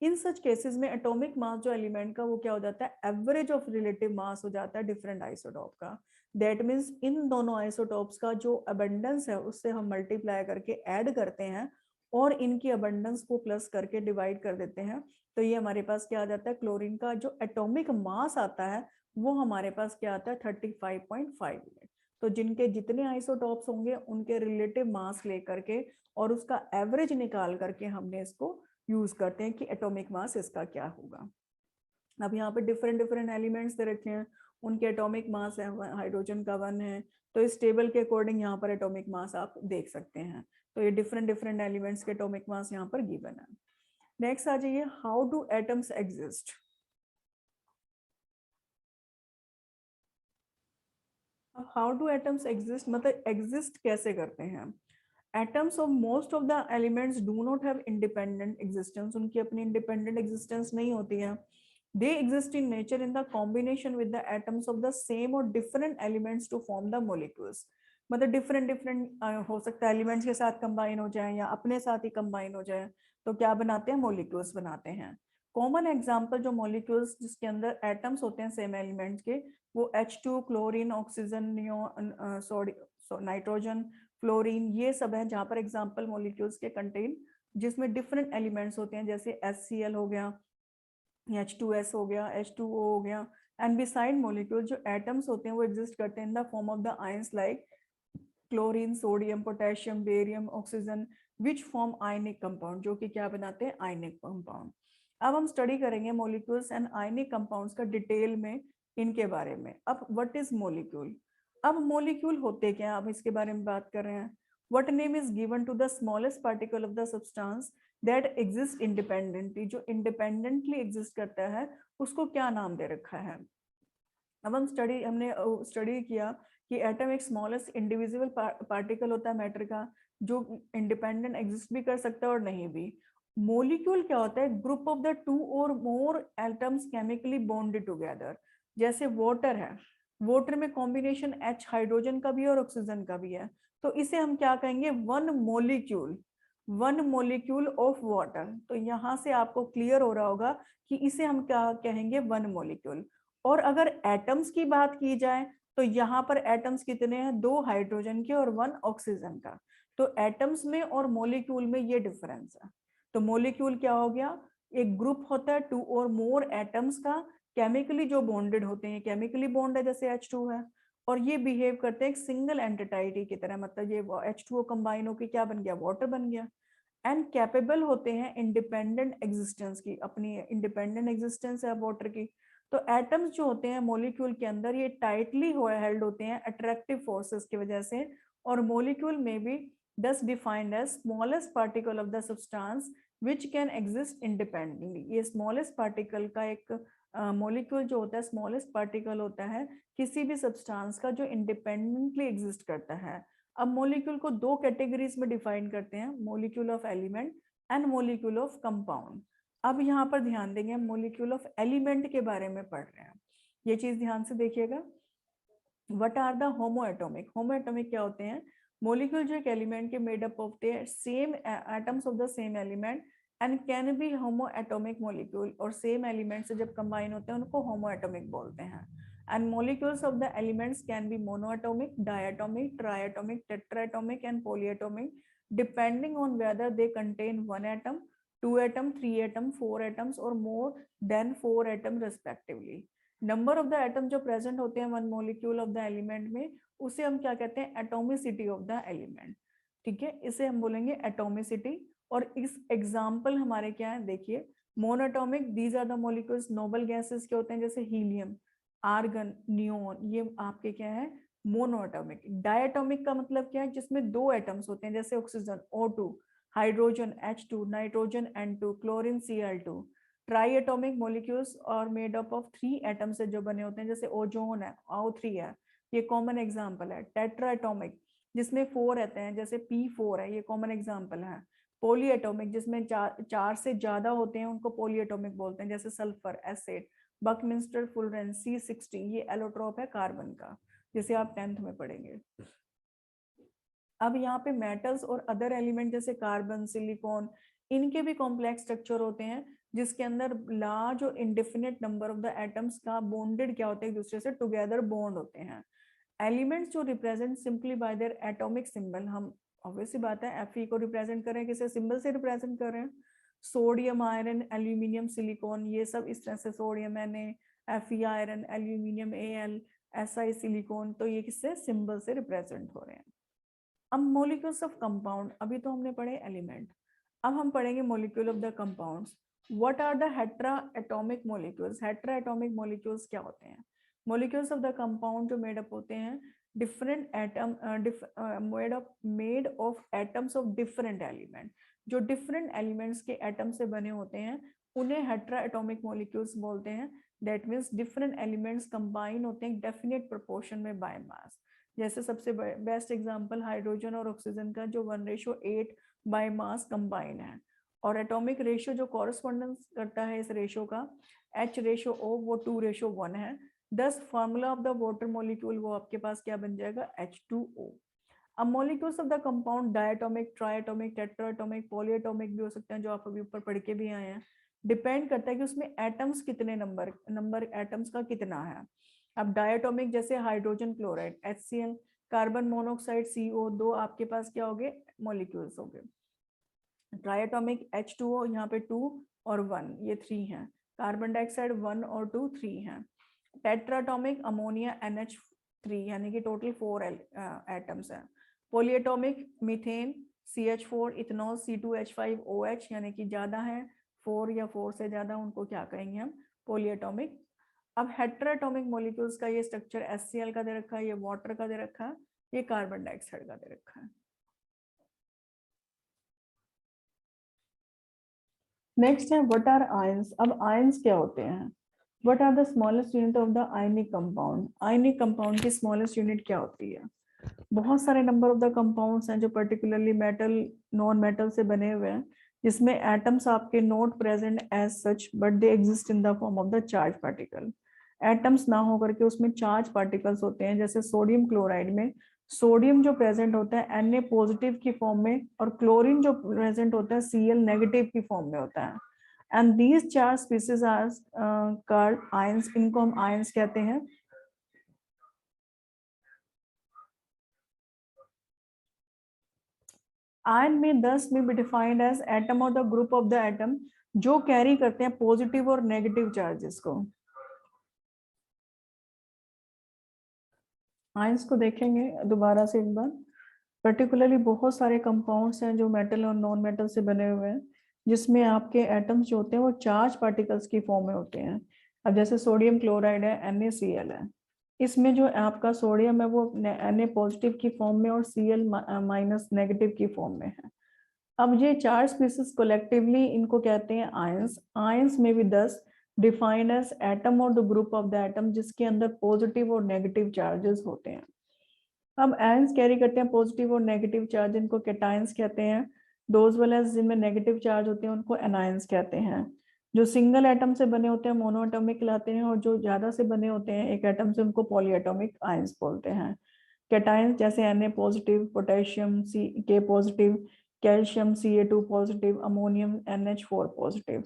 इन सच केसेस में एटॉमिक मास जो एलिमेंट का वो क्या हो जाता है, एवरेज ऑफ रिलेटिव मास हो जाता है डिफरेंट आइसोटॉप का। दैट मीन्स इन दोनों आइसोटॉप्स का जो अबंडेंस है उससे हम मल्टीप्लाई करके ऐड करते हैं, और इनकी अबंडेंस को प्लस करके डिवाइड कर देते हैं। तो ये हमारे पास क्या आ जाता है, क्लोरीन का जो एटॉमिक मास आता है वो हमारे पास क्या आता है, 35.5 यूनिट। तो जिनके जितने आइसोटॉप्स होंगे उनके रिलेटिव मास लेकर के और उसका एवरेज निकाल करके हमने इसको यूज करते हैं कि एटॉमिक मास इसका क्या होगा। अब यहाँ पे डिफरेंट डिफरेंट एलिमेंट्स दे रखे हैं, उनके एटॉमिक मास है, हाइड्रोजन का 1 है, तो इस टेबल के अकॉर्डिंग यहाँ पर एटॉमिक मास आप देख सकते हैं। तो ये डिफरेंट डिफरेंट एलिमेंट्स के एटॉमिक मास यहाँ पर गिवन है। नेक्स्ट आ जाइए, how do atoms exist. How do atoms exist, मतलब एग्जिस्ट कैसे करते हैं। Atoms of most of the elements do not have independent existence, उनकी अपनी इंडिपेंडेंट एग्जिस्टेंस नहीं होती है। They exist in nature in the combination with the atoms of the same और different elements to form the molecules. मतलब different different हो सकता है एलिमेंट्स के साथ कंबाइन हो जाए या अपने साथ ही कंबाइन हो जाए, तो क्या बनाते हैं, मोलिक्यूल्स बनाते हैं। कॉमन एग्जाम्पल जो मोलिक्यूल्स जिसके अंदर एटम्स होते हैं सेम एलिमेंट्स के, वो H2, chlorine, oxygen, nitrogen, fluorine, ये सब है जहाँ पर एग्जाम्पल मोलिक्यूल्स के कंटेन जिसमें डिफरेंट एलिमेंट्स होते हैं, जैसे HCl हो गया, H2S हो गया, H2O हो गया। एंड बिसाइड मोलिक्यूल जो एटम्स होते हैं वो एग्जिस्ट करते हैं इन the form of the ions like chlorine, sodium, potassium, barium, oxygen, which form ionic compound, जो कि क्या बनाते हैं, आयनिक कंपाउंड। अब हम स्टडी करेंगे मॉलिक्यूल्स एंड आयनिक कंपाउंड्स का डिटेल में इनके बारे में। अब व्हाट इज मॉलिक्यूल, अब मॉलिक्यूल होते क्या, अब इसके बारे में बात कर रहे हैं। What name is given to the smallest particle of the substance that exist independently, जो इंडिपेंडेंटली एग्जिस्ट करता है उसको क्या नाम दे रखा है। अब हमने स्टडी किया कि एटम एक स्मॉलेस्ट इंडिविजुअल पार्टिकल होता है मैटर का, जो इंडिपेंडेंट एग्जिस्ट भी कर सकता है और नहीं भी। मोलिक्यूल क्या होता है, ग्रुप ऑफ द 2 और मोर एटम्स केमिकली बॉन्डेड टुगेदर। जैसे वाटर है, वाटर में कॉम्बिनेशन H हाइड्रोजन का भी है और ऑक्सीजन का भी है, तो इसे हम क्या कहेंगे, वन मोलिक्यूल ऑफ वाटर। तो यहाँ से आपको क्लियर हो रहा होगा कि इसे हम क्या कहेंगे, वन मोलिक्यूल। और अगर एटम्स की बात की जाए तो यहाँ पर एटम्स कितने हैं, 2 हाइड्रोजन के और 1 ऑक्सीजन का। तो एटम्स में और मॉलिक्यूल में ये डिफरेंस है। तो मॉलिक्यूल क्या हो गया, एक ग्रुप होता है 2 और मोर एटम्स का, केमिकली जो बॉन्डेड होते हैं, केमिकली बॉन्ड है जैसे H2 है, और ये बिहेव करते हैं एक सिंगल एंटिटी की तरह, मतलब ये H2O कंबाइन होकर क्या बन गया, वाटर बन गया। एंड कैपेबल होते हैं इंडिपेंडेंट एग्जिस्टेंस की, अपनी इंडिपेंडेंट एग्जिस्टेंस है वाटर की। तो एटम्स जो होते हैं मॉलिक्यूल के अंदर ये टाइटली हेल्ड होते हैं अट्रैक्टिव फोर्सेस की वजह से, और मॉलिक्यूल में भी thus defined as smallest particle of the substance which can exist independently। ये smallest particle का एक मॉलिक्यूल जो होता है, स्मॉलेस्ट पार्टिकल होता है किसी भी सब्सटेंस का जो इंडिपेंडेंटली एग्जिस्ट करता है। अब मॉलिक्यूल को 2 कैटेगरीज में डिफाइन करते हैं, molecule of element and molecule of compound. अब यहाँ पर ध्यान देंगे, मॉलिक्यूल ऑफ एलिमेंट के बारे में पढ़ रहे हैं, ये चीज ध्यान से देखिएगा। What are the homoatomic, homoatomic क्या होते हैं, मॉलिक्यूल जो एक एलिमेंट के made up of the same atoms of the same element and can be homoatomic molecule, और सेम एलिमेंट से जब कंबाइन होते हैं उनको होमोएटॉमिक बोलते हैं। And molecules of the elements can be monoatomic, diatomic, triatomic, tetratomic, and polyatomic, depending on whether they contain 1 atom, 2 atom, 3 atom, 4 atoms, or more than 4 atom respectively. Number of the atom जो present होते हैं one molecule of the element में, उसे हम क्या कहते हैं, atomicity of the element। ठीक है, इसे हम बोलेंगे atomicity। और इस एग्जाम्पल हमारे क्या है, देखिए monatomic, these are the molecules noble gases के होते हैं जैसे हीलियम, आर्गन, नियोन, ये आपके क्या है मोनोएटॉमिक। डायटोमिक का मतलब क्या है, जिसमें 2 एटम्स होते हैं जैसे oxygen O2, hydrogen H2, nitrogen N2, chlorine Cl2। Triatomic molecules और मेड अप ऑफ 3 एटम से जो बने होते हैं जैसे ओजोन है, O3 है, ये कॉमन एग्जांपल है। टेट्राएटॉमिक जिसमें 4 रहते हैं जैसे P4 है, ये कॉमन एग्जांपल है। पॉलीएटॉमिक जिसमें 4 से ज्यादा होते हैं उनको पॉलीएटॉमिक बोलते हैं जैसे सल्फर, एसिड, बकमिंस्टर फुलरेंस, C60, ये एलोट्रोप है कार्बन का, जिसे आप 10th में पढ़ेंगे। अब यहाँ पे मेटल्स और अदर एलिमेंट जैसे कार्बन, सिलिकॉन, इनके भी कॉम्प्लेक्स स्ट्रक्चर होते हैं जिसके अंदर लार्ज और indefinite number of the atoms का बॉन्डेड क्या होते हैं, एक दूसरे से टुगेदर बॉन्ड होते हैं। एलिमेंट्स जो represent simply by their atomic symbol, हम ऑब्वियसली बात है Fe को रिप्रेजेंट कर रहे हैं, किसी सिंबल से रिप्रेजेंट कर रहे हैं, सोडियम, आयरन, एल्यूमिनियम, सिलिकॉन, ये सब इस तरह से, sodium Na, Fe iron, aluminium Al, Si silicon, तो ये किससे सिंबल से रिप्रेजेंट हो रहे हैं। अब मॉलिक्यूल्स ऑफ कंपाउंड, अभी तो हमने पढ़े एलिमेंट, अब हम पढ़ेंगे molecule of the compounds. What are the heteroatomic molecules, heteroatomic molecules क्या होते हैं, मॉलिक्यूल्स ऑफ द कंपाउंड जो मेड अप होते हैं different atom, made of atoms of different element, जो डिफरेंट एलिमेंट्स के एटम से बने होते हैं उन्हें हेट्रा एटॉमिक मॉलिक्यूल्स बोलते हैं। That means different elements combine होते हैं डेफिनेट प्रोपोर्शन में बाय मास। जैसे सबसे बेस्ट एग्जांपल हाइड्रोजन और ऑक्सीजन का जो 1:8 बाय मास कंबाइन है, और एटॉमिक रेशियो जो कॉरेस्पॉन्डेंस करता है इस रेशियो का H/O वो 2:1 है। 10 formula of the water molecule वो आपके पास क्या बन जाएगा, H2O। अब molecules of the compound diatomic, triatomic, tetraatomic, polyatomic भी हो सकते हैं, जो आप अभी ऊपर पढ़ के भी आए हैं। डिपेंड करता है कि उसमें एटम्स कितने, नंबर एटम्स का कितना है। अब डायटोमिक जैसे hydrogen chloride HCl, carbon monoxide CO2 आपके पास क्या हो गए, मॉलिक्यूल्स हो गए। ट्राइएटोमिक H2O, यहाँ पे 2 और 1 ये 3 हैं। कार्बन डाइऑक्साइड 1 और 2 3 हैं। टेट्राटोमिक अमोनिया NH3, यानी कि टोटल 4 एटम्स हैं। Polyatomic methane CH4, ethanol C2H5OH, यानी कि ज्यादा है 4 या 4 से ज्यादा, उनको क्या कहेंगे हम, पॉलीएटोमिक। अब हेट्राटोमिक मॉलिक्यूल्स का ये स्ट्रक्चर HCl का दे रखा है, ये वाटर का दे रखा है, ये कार्बन डाइऑक्साइड का दे रखा है। नेक्स्ट है व्हाट आर आयंस। अब आयंस क्या होते हैं, what are the smallest unit of the ionic compound. Ionic compound की स्मॉलेस्ट यूनिट क्या होती है, बहुत सारे नंबर ऑफ द कंपाउंड्स हैं जो पर्टिकुलरली मेटल, नॉन मेटल से बने हुए हैं, जिसमें एटम्स आपके not present as such but they exist in the form of the charge particle. Atoms ना होकर के उसमें चार्ज पार्टिकल्स होते हैं, जैसे सोडियम क्लोराइड में सोडियम जो प्रेजेंट होता है Na पॉजिटिव की फॉर्म में, और क्लोरीन जो प्रेजेंट होता है Cl नेगेटिव की फॉर्म में होता है। And these 4 species are called ions, इनको हम आयंस कहते हैं। आयन में 10 में बी डिफाइंड एज एटम और the group of the atom जो कैरी करते हैं पॉजिटिव और नेगेटिव चार्जेस को। आयंस को देखेंगे दोबारा से एक बार। पर्टिकुलरली बहुत सारे कंपाउंड्स हैं जो मेटल और नॉन मेटल से बने हुए हैं, जिसमें आपके एटम्स जो होते हैं वो चार्ज पार्टिकल्स की फॉर्म में होते हैं। अब जैसे सोडियम क्लोराइड है, NaCl है, इसमें जो आपका सोडियम है वो Na पॉजिटिव की फॉर्म में और Cl माइनस नेगेटिव की फॉर्म में है। अब ये 4 स्पीसीज कोलेक्टिवली इनको कहते हैं आयंस। आयंस में भी 10 डिफाइंड एज एटम और the group of the atom जिसके अंदर पॉजिटिव और नेगेटिव चार्जेस होते हैं। अब आयंस कैरी करते हैं पॉजिटिव और नेगेटिव चार्ज, इनको कैटायंस कहते हैं। दोज वाले जिनमें नेगेटिव चार्ज होते हैं उनको एनायंस कहते हैं। जो सिंगल एटम से बने होते हैं मोनोएटॉमिक कहलाते हैं, और जो ज्यादा से बने होते हैं एक एटम से उनको पॉलीएटॉमिक आयंस बोलते हैं। कैटायंस जैसे Na positive, potassium K positive, calcium Ca2 positive, ammonium NH4 positive,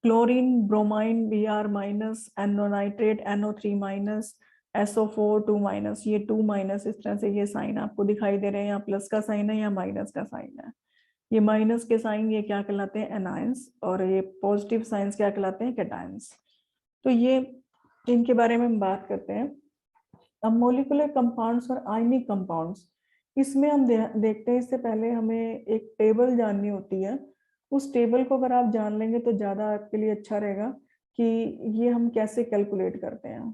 chlorine bromine Br minus, NO nitrate NO3 minus, SO4 2 minus, ये 2 माइनस इस तरह से ये साइन आपको दिखाई दे रहे हैं, यहाँ प्लस का साइन है या माइनस का साइन है। ये माइनस के साइन ये क्या कहलाते हैं एनायंस, और ये पॉजिटिव साइंस क्या कहलाते हैं कैटायंस। तो ये इनके बारे में हम बात करते हैं। अब मोलिकुलर कंपाउंड्स और आयनिक कंपाउंड्स, इसमें हम देखते हैं। इससे पहले हमें एक टेबल जाननी होती है। उस टेबल को अगर आप जान लेंगे तो ज़्यादा आपके लिए अच्छा रहेगा कि ये हम कैसे कैलकुलेट करते हैं।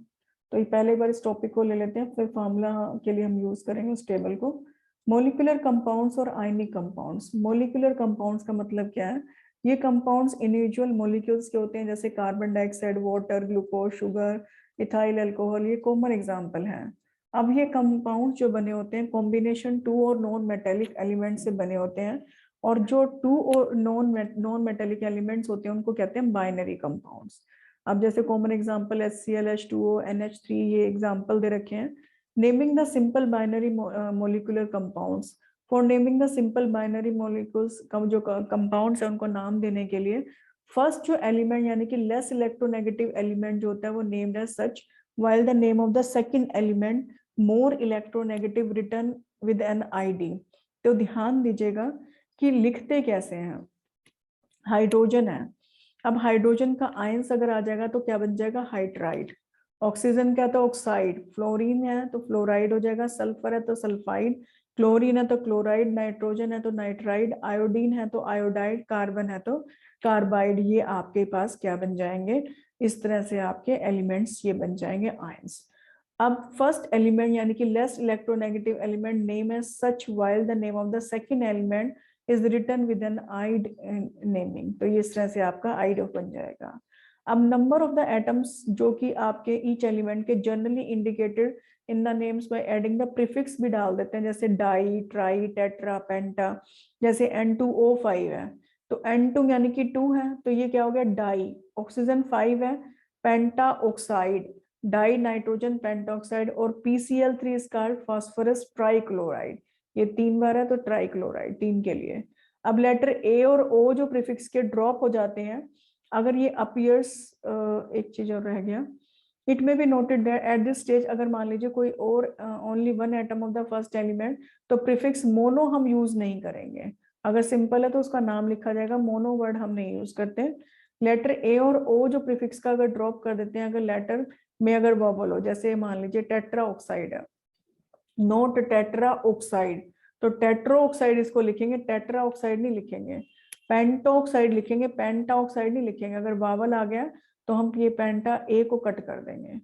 तो ये पहले बार इस टॉपिक को ले लेते हैं, फिर फार्मूला के लिए हम यूज करेंगे उस टेबल को। मोलिकुलर कंपाउंड्स और आयनिक कंपाउंड्स। मोलिकुलर कंपाउंड्स का मतलब क्या है? ये कंपाउंड्स इंडिविजुअल मोलिक्यूल्स के होते हैं, जैसे carbon dioxide, water, glucose, sugar, ethyl alcohol, ये कॉमन एग्जाम्पल हैं। अब ये कंपाउंड जो बने होते हैं कॉम्बिनेशन टू और नॉन मेटेलिक एलिमेंट से बने होते हैं, और जो टू और नॉन मेटेलिक एलिमेंट्स होते हैं उनको कहते हैं बाइनरी कंपाउंड्स। अब जैसे common example HCl, H2O, NH3, ये एग्जांपल दे रखे हैं। Naming the simple binary molecular compounds. For naming the simple binary molecules, जो कंपाउंड्स है उनको नाम देने के लिए फर्स्ट जो एलिमेंट यानी कि लेस इलेक्ट्रोनेगेटिव एलिमेंट जो होता है वो named as such, while the name of the second element more electronegative written with an ID। तो ध्यान दीजिएगा कि लिखते कैसे हैं। हाइड्रोजन है, अब हाइड्रोजन का आयंस अगर आ जाएगा तो क्या बन जाएगा? हाइड्राइड। ऑक्सीजन क्या तो ऑक्साइड, फ्लोरीन है तो फ्लोराइड हो जाएगा, सल्फर है तो सल्फाइड, क्लोरीन है तो क्लोराइड, नाइट्रोजन है तो नाइट्राइड, आयोडीन है तो आयोडाइड, कार्बन है तो कार्बाइड। ये आपके पास क्या बन जाएंगे? इस तरह से आपके एलिमेंट्स ये बन जाएंगे आयंस। अब फर्स्ट एलिमेंट यानी कि लेस इलेक्ट्रोनेगेटिव एलिमेंट नेम है such while the name of the second element is written with an ide naming. तो ये इस तरह से आपका आइड बन जाएगा। अब नंबर ऑफ द एटम्स जो कि आपके ईच एलिमेंट के generally indicated in the names by adding the prefix भी डाल देते हैं, जैसे डाई, ट्राई, टेट्रा, पेंटा। जैसे N2O5 है तो N2 यानी कि 2 है तो ये क्या हो गया? डाई। ऑक्सीजन 5 है, पेंटा ऑक्साइड, डाई नाइट्रोजन पेंटाऑक्साइड, और PCl3 is called phosphorus trichloride. ये 3 बार है तो ट्राइक्लोराइड 3 के लिए। अब लेटर ए और ओ जो प्रीफिक्स के ड्रॉप हो जाते हैं, अगर ये अपीयर्स, एक चीज और रह गया, इट में be noted that at this stage अगर मान लीजिए कोई और only one atom of the first element, तो प्रीफिक्स मोनो हम यूज नहीं करेंगे। अगर सिंपल है तो उसका नाम लिखा जाएगा, मोनो वर्ड हम नहीं यूज करते। लेटर ए और ओ जो प्रीफिक्स का अगर ड्रॉप कर देते हैं, अगर लेटर में अगर वॉवल हो, जैसे मान लीजिए टेट्रा ऑक्साइड है, नोट टेट्रा ऑक्साइड, तो टेट्रो ऑक्साइड इसको लिखेंगे, टेट्रा ऑक्साइड नहीं लिखेंगे। पेंटो ऑक्साइड लिखेंगे, पेंटा ऑक्साइड नहीं लिखेंगे। अगर वावल आ गया तो हम ये पेंटा ए को कट कर देंगे,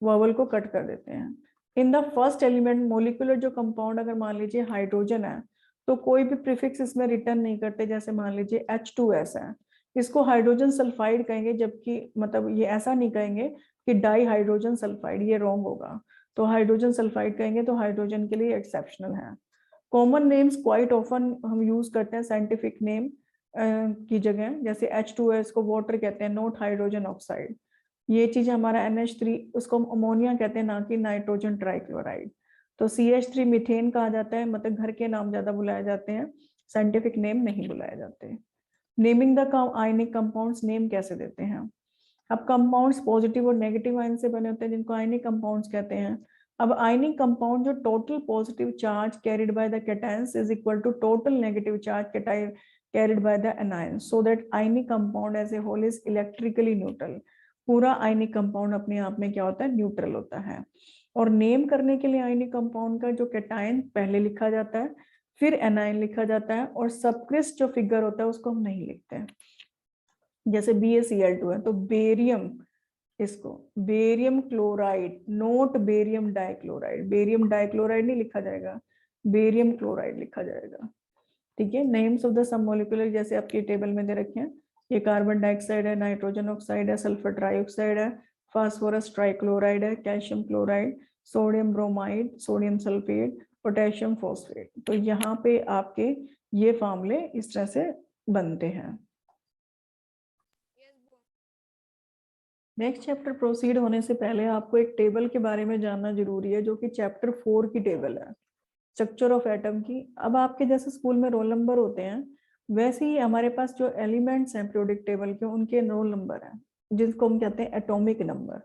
वावल को कट कर देते हैं। In the first element molecular जो कंपाउंड अगर मान लीजिए हाइड्रोजन है तो कोई भी प्रीफिक्स इसमें रिटर्न नहीं करते। जैसे मान लीजिए H2S है, इसको हाइड्रोजन सल्फाइड कहेंगे, जबकि मतलब ये ऐसा नहीं कहेंगे कि डाई हाइड्रोजन सल्फाइड, ये रॉन्ग होगा। तो हाइड्रोजन सल्फाइड कहेंगे, तो हाइड्रोजन के लिए एक्सेप्शनल है। कॉमन नेम्स क्वाइट ऑफन हम यूज करते हैं साइंटिफिक नेम की जगह, जैसे H2S को वाटर कहते हैं, नोट हाइड्रोजन ऑक्साइड। ये चीज हमारा NH3 उसको अमोनिया कहते हैं, ना कि नाइट्रोजन ट्राइक्लोराइड। तो CH3 मीथेन कहा जाता है, मतलब घर के नाम ज्यादा बुलाए जाते हैं, साइंटिफिक नेम नहीं बुलाए जाते। Naming the ionic compounds, name कैसे देते हैं? अब कंपाउंड्स पॉजिटिव और नेगेटिव आयन से बने होते हैं जिनको आयनिक कंपाउंड्स कहते हैं। अब आयनिक कंपाउंड जो total positive charge carried by the cations is equal to total negative charge carried by the anions, so that ionic compound as a whole is electrically neutral. पूरा ionic compound अपने आप में क्या होता है? Neutral होता है। और नेम करने के लिए आयनिक कंपाउंड का जो कैटायन पहले लिखा जाता है, फिर एनायन लिखा जाता है, और सबक्रिस्ट जो फिगर होता है उसको हम नहीं लिखते हैं। जैसे BaCl2 है तो बेरियम, इसको barium chloride, note barium dichloride, barium dichloride नहीं लिखा जाएगा, बेरियम क्लोराइड लिखा जाएगा। ठीक है। Names of the sub molecular जैसे आपके टेबल में दे रखे हैं, ये कार्बन डाइऑक्साइड है, नाइट्रोजन ऑक्साइड है, सल्फर ट्राइऑक्साइड है, फास्फोरस ट्राइक्लोराइड है, calcium chloride, sodium bromide, sodium sulphate, potassium phosphate. तो यहाँ पे आपके ये फार्मूले इस तरह से बनते हैं। नेक्स्ट चैप्टर प्रोसीड होने से पहले आपको एक टेबल के बारे में जानना जरूरी है, जो कि चैप्टर 4 की टेबल है, स्ट्रक्चर ऑफ एटम की। अब आपके जैसे स्कूल में रोल नंबर होते हैं, वैसे ही हमारे पास जो एलिमेंट्स हैं पीरियोडिक टेबल के, उनके रोल नंबर हैं, जिसको हम कहते हैं एटॉमिक नंबर।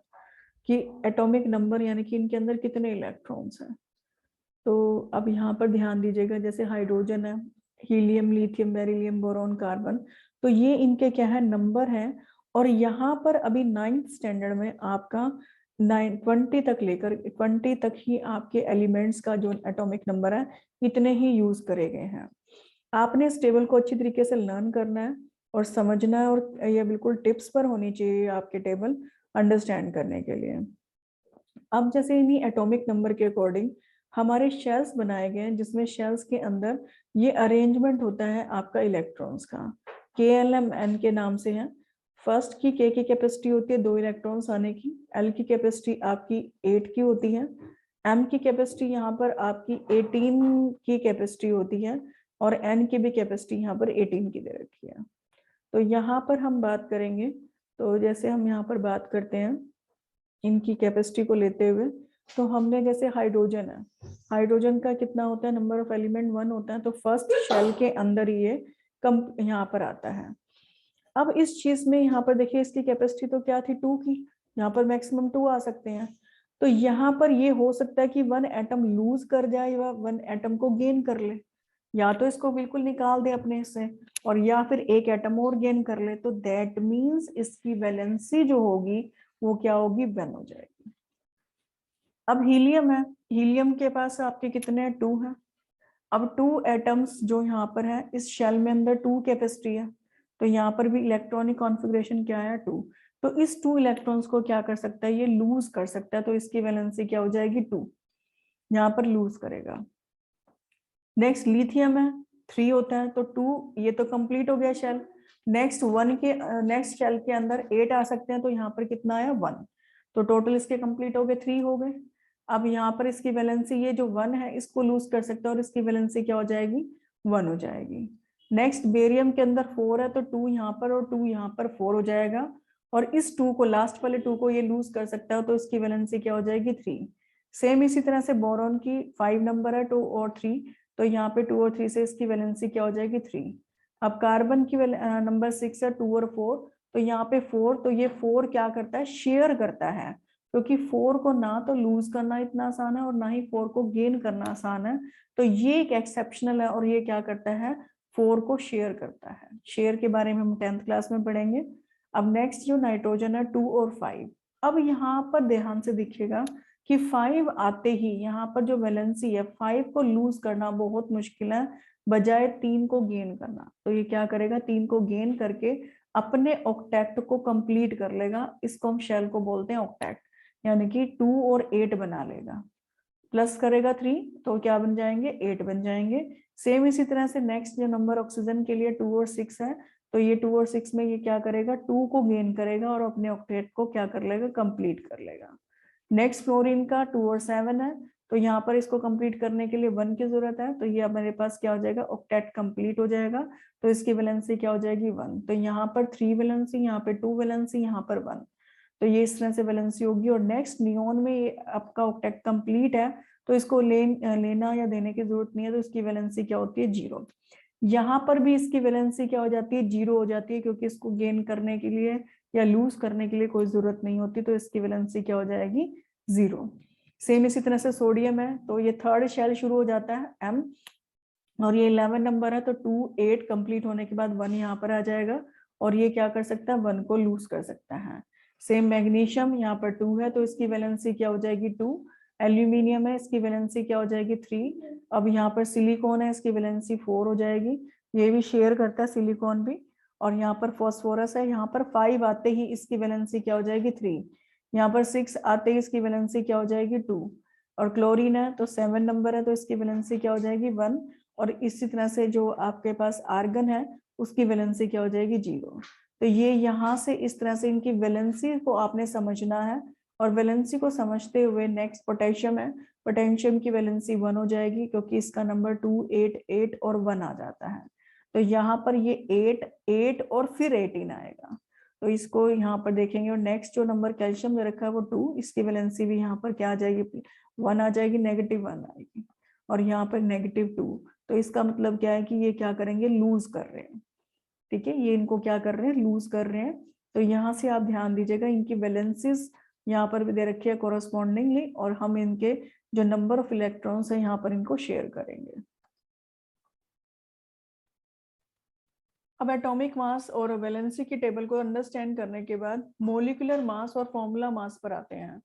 कि एटॉमिक नंबर यानी कि इनके अंदर कितने इलेक्ट्रॉन्स हैं। तो अब यहाँ पर ध्यान दीजिएगा, जैसे हाइड्रोजन है, helium, lithium, beryllium, boron, carbon, तो ये इनके क्या है? नंबर हैं। और यहाँ पर अभी 9th स्टैंडर्ड में आपका 20 तक लेकर 20 तक ही आपके एलिमेंट्स का जो एटॉमिक नंबर है इतने ही यूज करे गए हैं। आपने इस टेबल को अच्छी तरीके से लर्न करना है और समझना है, और ये बिल्कुल टिप्स पर होनी चाहिए आपके टेबल अंडरस्टैंड करने के लिए। अब जैसे इन्हीं एटॉमिक नंबर के अकॉर्डिंग हमारे शेल्स बनाए गए हैं, जिसमें शेल्स के अंदर ये अरेंजमेंट होता है आपका इलेक्ट्रॉन्स का। KLMN के नाम से है। फर्स्ट की K की कैपेसिटी होती है 2 इलेक्ट्रॉन्स आने की, L की कैपेसिटी आपकी 8 की होती है, M की कैपेसिटी यहाँ पर आपकी 18 की कैपेसिटी होती है, और N की भी कैपेसिटी यहाँ पर 18 की दे रखी है। तो यहाँ पर हम बात करेंगे, तो जैसे हम यहाँ पर बात करते हैं इनकी कैपेसिटी को लेते हुए, तो हमने जैसे हाइड्रोजन है, हाइड्रोजन का कितना होता है? नंबर ऑफ एलिमेंट 1 होता है, तो फर्स्ट शेल के अंदर ये कम यहाँ पर आता है। अब इस चीज में यहाँ पर देखिए इसकी कैपेसिटी तो क्या थी? 2 की, यहाँ पर मैक्सिमम 2 आ सकते हैं। तो यहाँ पर ये हो सकता है कि 1 एटम लूज कर जाए या 1 एटम को गेन कर ले, या तो इसको बिल्कुल निकाल दे अपने से, और या फिर एक एटम और गेन कर ले। तो दैट मीन्स इसकी वैलेंसी जो होगी वो क्या होगी? 1 हो जाएगी। अब हीलियम है, हीलियम के पास आपके कितने हैं? 2 है। अब 2 एटम्स जो यहाँ पर है, इस शेल में अंदर 2 कैपेसिटी है, तो यहाँ पर भी इलेक्ट्रॉनिक कॉन्फ़िगरेशन क्या है? 2। तो इस 2 इलेक्ट्रॉन्स को क्या कर सकता है? ये लूज कर सकता है, तो इसकी वैलेंसी क्या हो जाएगी? 2, यहाँ पर लूज करेगा। नेक्स्ट लिथियम है, 3 होता है, तो 2, ये तो कंप्लीट हो गया शेल। नेक्स्ट 1 के नेक्स्ट शेल के अंदर 8 आ सकते हैं, तो यहाँ पर कितना है? 1। तो टोटल इसके कंप्लीट हो गए, 3 हो गए। अब यहाँ पर इसकी वैलेंसी, ये जो 1 है इसको लूज कर सकता है, और इसकी वैलेंसी क्या हो जाएगी? 1 हो जाएगी। नेक्स्ट बेरियम के अंदर 4 है, तो 2 यहाँ पर और 2 यहाँ पर 4 हो जाएगा, और इस 2 को, लास्ट वाले 2 को ये लूज कर सकता है, तो इसकी वैलेंसी क्या हो जाएगी? 3। सेम इसी तरह से बोरॉन की 5 नंबर है, 2 और 3, तो यहाँ पे 2 और 3 से इसकी वैलेंसी क्या हो जाएगी? 3। अब कार्बन की नंबर 6 है, 2 और 4, तो यहाँ पे 4, तो ये 4 क्या करता है? शेयर करता है, क्योंकि 4 को ना तो लूज करना इतना आसान है और ना ही 4 को गेन करना आसान है। तो ये एक एक्सेप्शनल है, और ये क्या करता है? 4 को शेयर करता है। शेयर के बारे में हम 10th क्लास में पढ़ेंगे। अब नेक्स्ट जो नाइट्रोजन है 2 और 5। अब यहाँ पर ध्यान से देखिएगा कि 5 आते ही यहाँ पर जो वैलेंसी है, 5 को लूज करना बहुत मुश्किल है, बजाय 3 को गेन करना। तो ये क्या करेगा? 3 को गेन करके अपने ऑक्टेट को कंप्लीट कर लेगा। इसको हम शेल को बोलते हैं ऑक्टेट, यानी कि 2 और 8 बना लेगा। प्लस करेगा 3, तो क्या बन जाएंगे? 8 बन जाएंगे। सेम इसी तरह से नेक्स्ट जो नंबर ऑक्सीजन के लिए 2 और 6 है, तो ये 2 और 6 में ये क्या करेगा? 2 को गेन करेगा और अपने ऑक्टेट को क्या कर लेगा? कंप्लीट कर लेगा। नेक्स्ट फ्लोरीन का 2 और 7 है, तो यहाँ पर इसको कंप्लीट करने के लिए 1 की जरूरत है, तो ये अब मेरे पास क्या हो जाएगा? ऑक्टेट कंप्लीट हो जाएगा, तो इसकी वैलेंसी क्या हो जाएगी? 1। तो यहाँ पर 3 वैलेंसी, यहाँ पे 2 वैलेंसी, यहाँ पर 1, तो ये इस तरह से वैलेंसी होगी। और नेक्स्ट नियोन में ये आपका ऑक्टेट कंप्लीट है, तो इसको लेना या देने की जरूरत नहीं है, तो इसकी वैलेंसी क्या होती है? 0। यहाँ पर भी इसकी वैलेंसी क्या हो जाती है, 0 हो जाती है, क्योंकि इसको गेन करने के लिए या लूज करने के लिए कोई जरूरत नहीं होती, तो इसकी वैलेंसी क्या हो जाएगी, 0। सेम इसी तरह से सोडियम है, तो ये थर्ड शेल शुरू हो जाता है M, और ये 11 नंबर है, तो 2 8 कंप्लीट होने के बाद 1 यहाँ पर आ जाएगा, और ये क्या कर सकता है, 1 को लूज कर सकता है। सेम मैग्नीशियम यहाँ पर 2 है, तो इसकी वैलेंसी क्या हो जाएगी, 2। एल्यूमिनियम है, इसकी वैलेंसी क्या हो जाएगी, 3। अब यहाँ पर सिलिकॉन है, इसकी वैलेंसी 4 हो जाएगी, ये भी शेयर करता है सिलिकॉन भी। और यहाँ पर फॉस्फोरस है, यहाँ पर 5 आते ही इसकी वैलेंसी क्या हो जाएगी, 3। यहाँ पर 6 आते ही इसकी वैलेंसी क्या हो जाएगी, 2। और क्लोरीन है तो 7 नंबर है, तो इसकी वैलेंसी क्या हो जाएगी, 1। और इसी तरह से जो आपके पास आर्गन है उसकी वैलेंसी क्या हो जाएगी, 0। तो ये यहाँ से इस तरह से इनकी वैलेंसी को आपने समझना है, और वैलेंसी को समझते हुए नेक्स्ट पोटेशियम है, पोटेशियम की वैलेंसी 1 हो जाएगी, क्योंकि इसका नंबर 2 8 8 और 1 आ जाता है। तो यहाँ पर ये 8 8 और फिर 18 आएगा, तो इसको यहाँ पर देखेंगे। और नेक्स्ट जो नंबर कैल्शियम में रखा है वो 2, इसकी वैलेंसी भी यहाँ पर क्या आ जाएगी, 1 आ जाएगी, -1 आएगी, और यहाँ पर -2। तो इसका मतलब क्या है कि ये क्या करेंगे, लूज कर रहे हैं, ठीक है, ये इनको क्या कर रहे हैं, लूज कर रहे हैं। तो यहाँ से आप ध्यान दीजिएगा, इनकी वैलेंसीज यहाँ पर भी दे रखी है कोरोस्पॉन्डिंगली, और हम इनके जो नंबर ऑफ इलेक्ट्रॉन्स है यहाँ पर इनको शेयर करेंगे। अब एटॉमिक मास और वैलेंसी की टेबल को अंडरस्टैंड करने के बाद मोलिकुलर मास और फॉर्मूला मास पर आते हैं।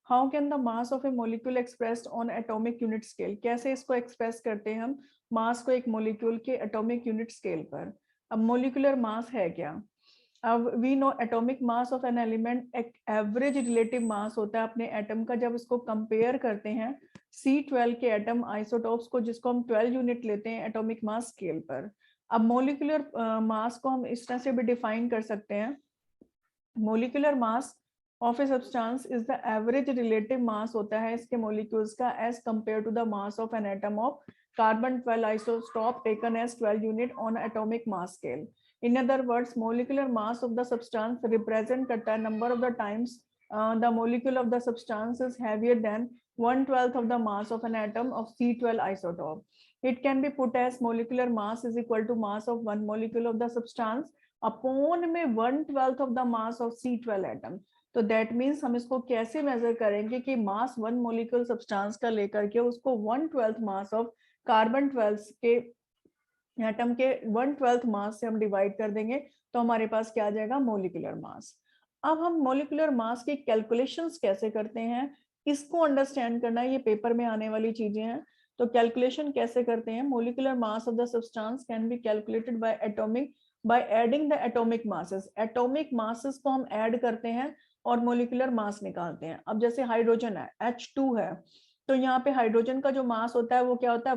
How can the mass of A molecule expressed on atomic unit scale, कैसे इसको एक्सप्रेस करते हैं हम मास को एक मोलिक्यूल के एटॉमिक यूनिट स्केल पर। अब मोलिकुलर मास है क्या, अब we know atomic mass of an element एक एवरेज रिलेटिव मास होता है अपने एटम का, जब इसको कंपेयर करते हैं C12 के एटम आइसोटॉप्स को, जिसको हम 12 यूनिट लेते हैं एटॉमिक मास स्केल पर। अब मोलिकुलर मास को हम इस तरह से भी डिफाइन कर सकते हैं, molecular mass of a substance is the average relative mass होता है इसके मोलिक्यूल्स का as compared to the mass of an atom of carbon 12 isotope taken as 12 unit on atomic mass scale. In other words molecular mass of the substance represent करता है number of the times the molecule of the substance is heavier than 1/12 of the mass of an atom of C12 isotope. It can be put as molecular mass is equal to mass of one molecule of the substance upon में 1/12 of the mass of C12 atom. तो that means हम इसको कैसे major करेंगे कि मास 1 molecule substance का लेकर के उसको 1/12 मास ऑफ कार्बन 12 के एटम के 1/12 मास से हम डिवाइड कर देंगे, तो हमारे पास क्या आ जाएगा, मोलिकुलर मास। अब हम मोलिकुलर मास की कैलकुलेशंस कैसे करते हैं, इसको अंडरस्टैंड करना, ये पेपर में आने वाली चीजें हैं। तो कैलकुलेशन कैसे करते हैं, molecular mass of the substance can be calculated by atomic by adding the atomic masses. Atomic masses को हम ऐड करते हैं और मोलिकुलर मास निकालते हैं। अब जैसे हाइड्रोजन है, H2 है, तो यहाँ पे हाइड्रोजन का जो मास होता है वो क्या होता है,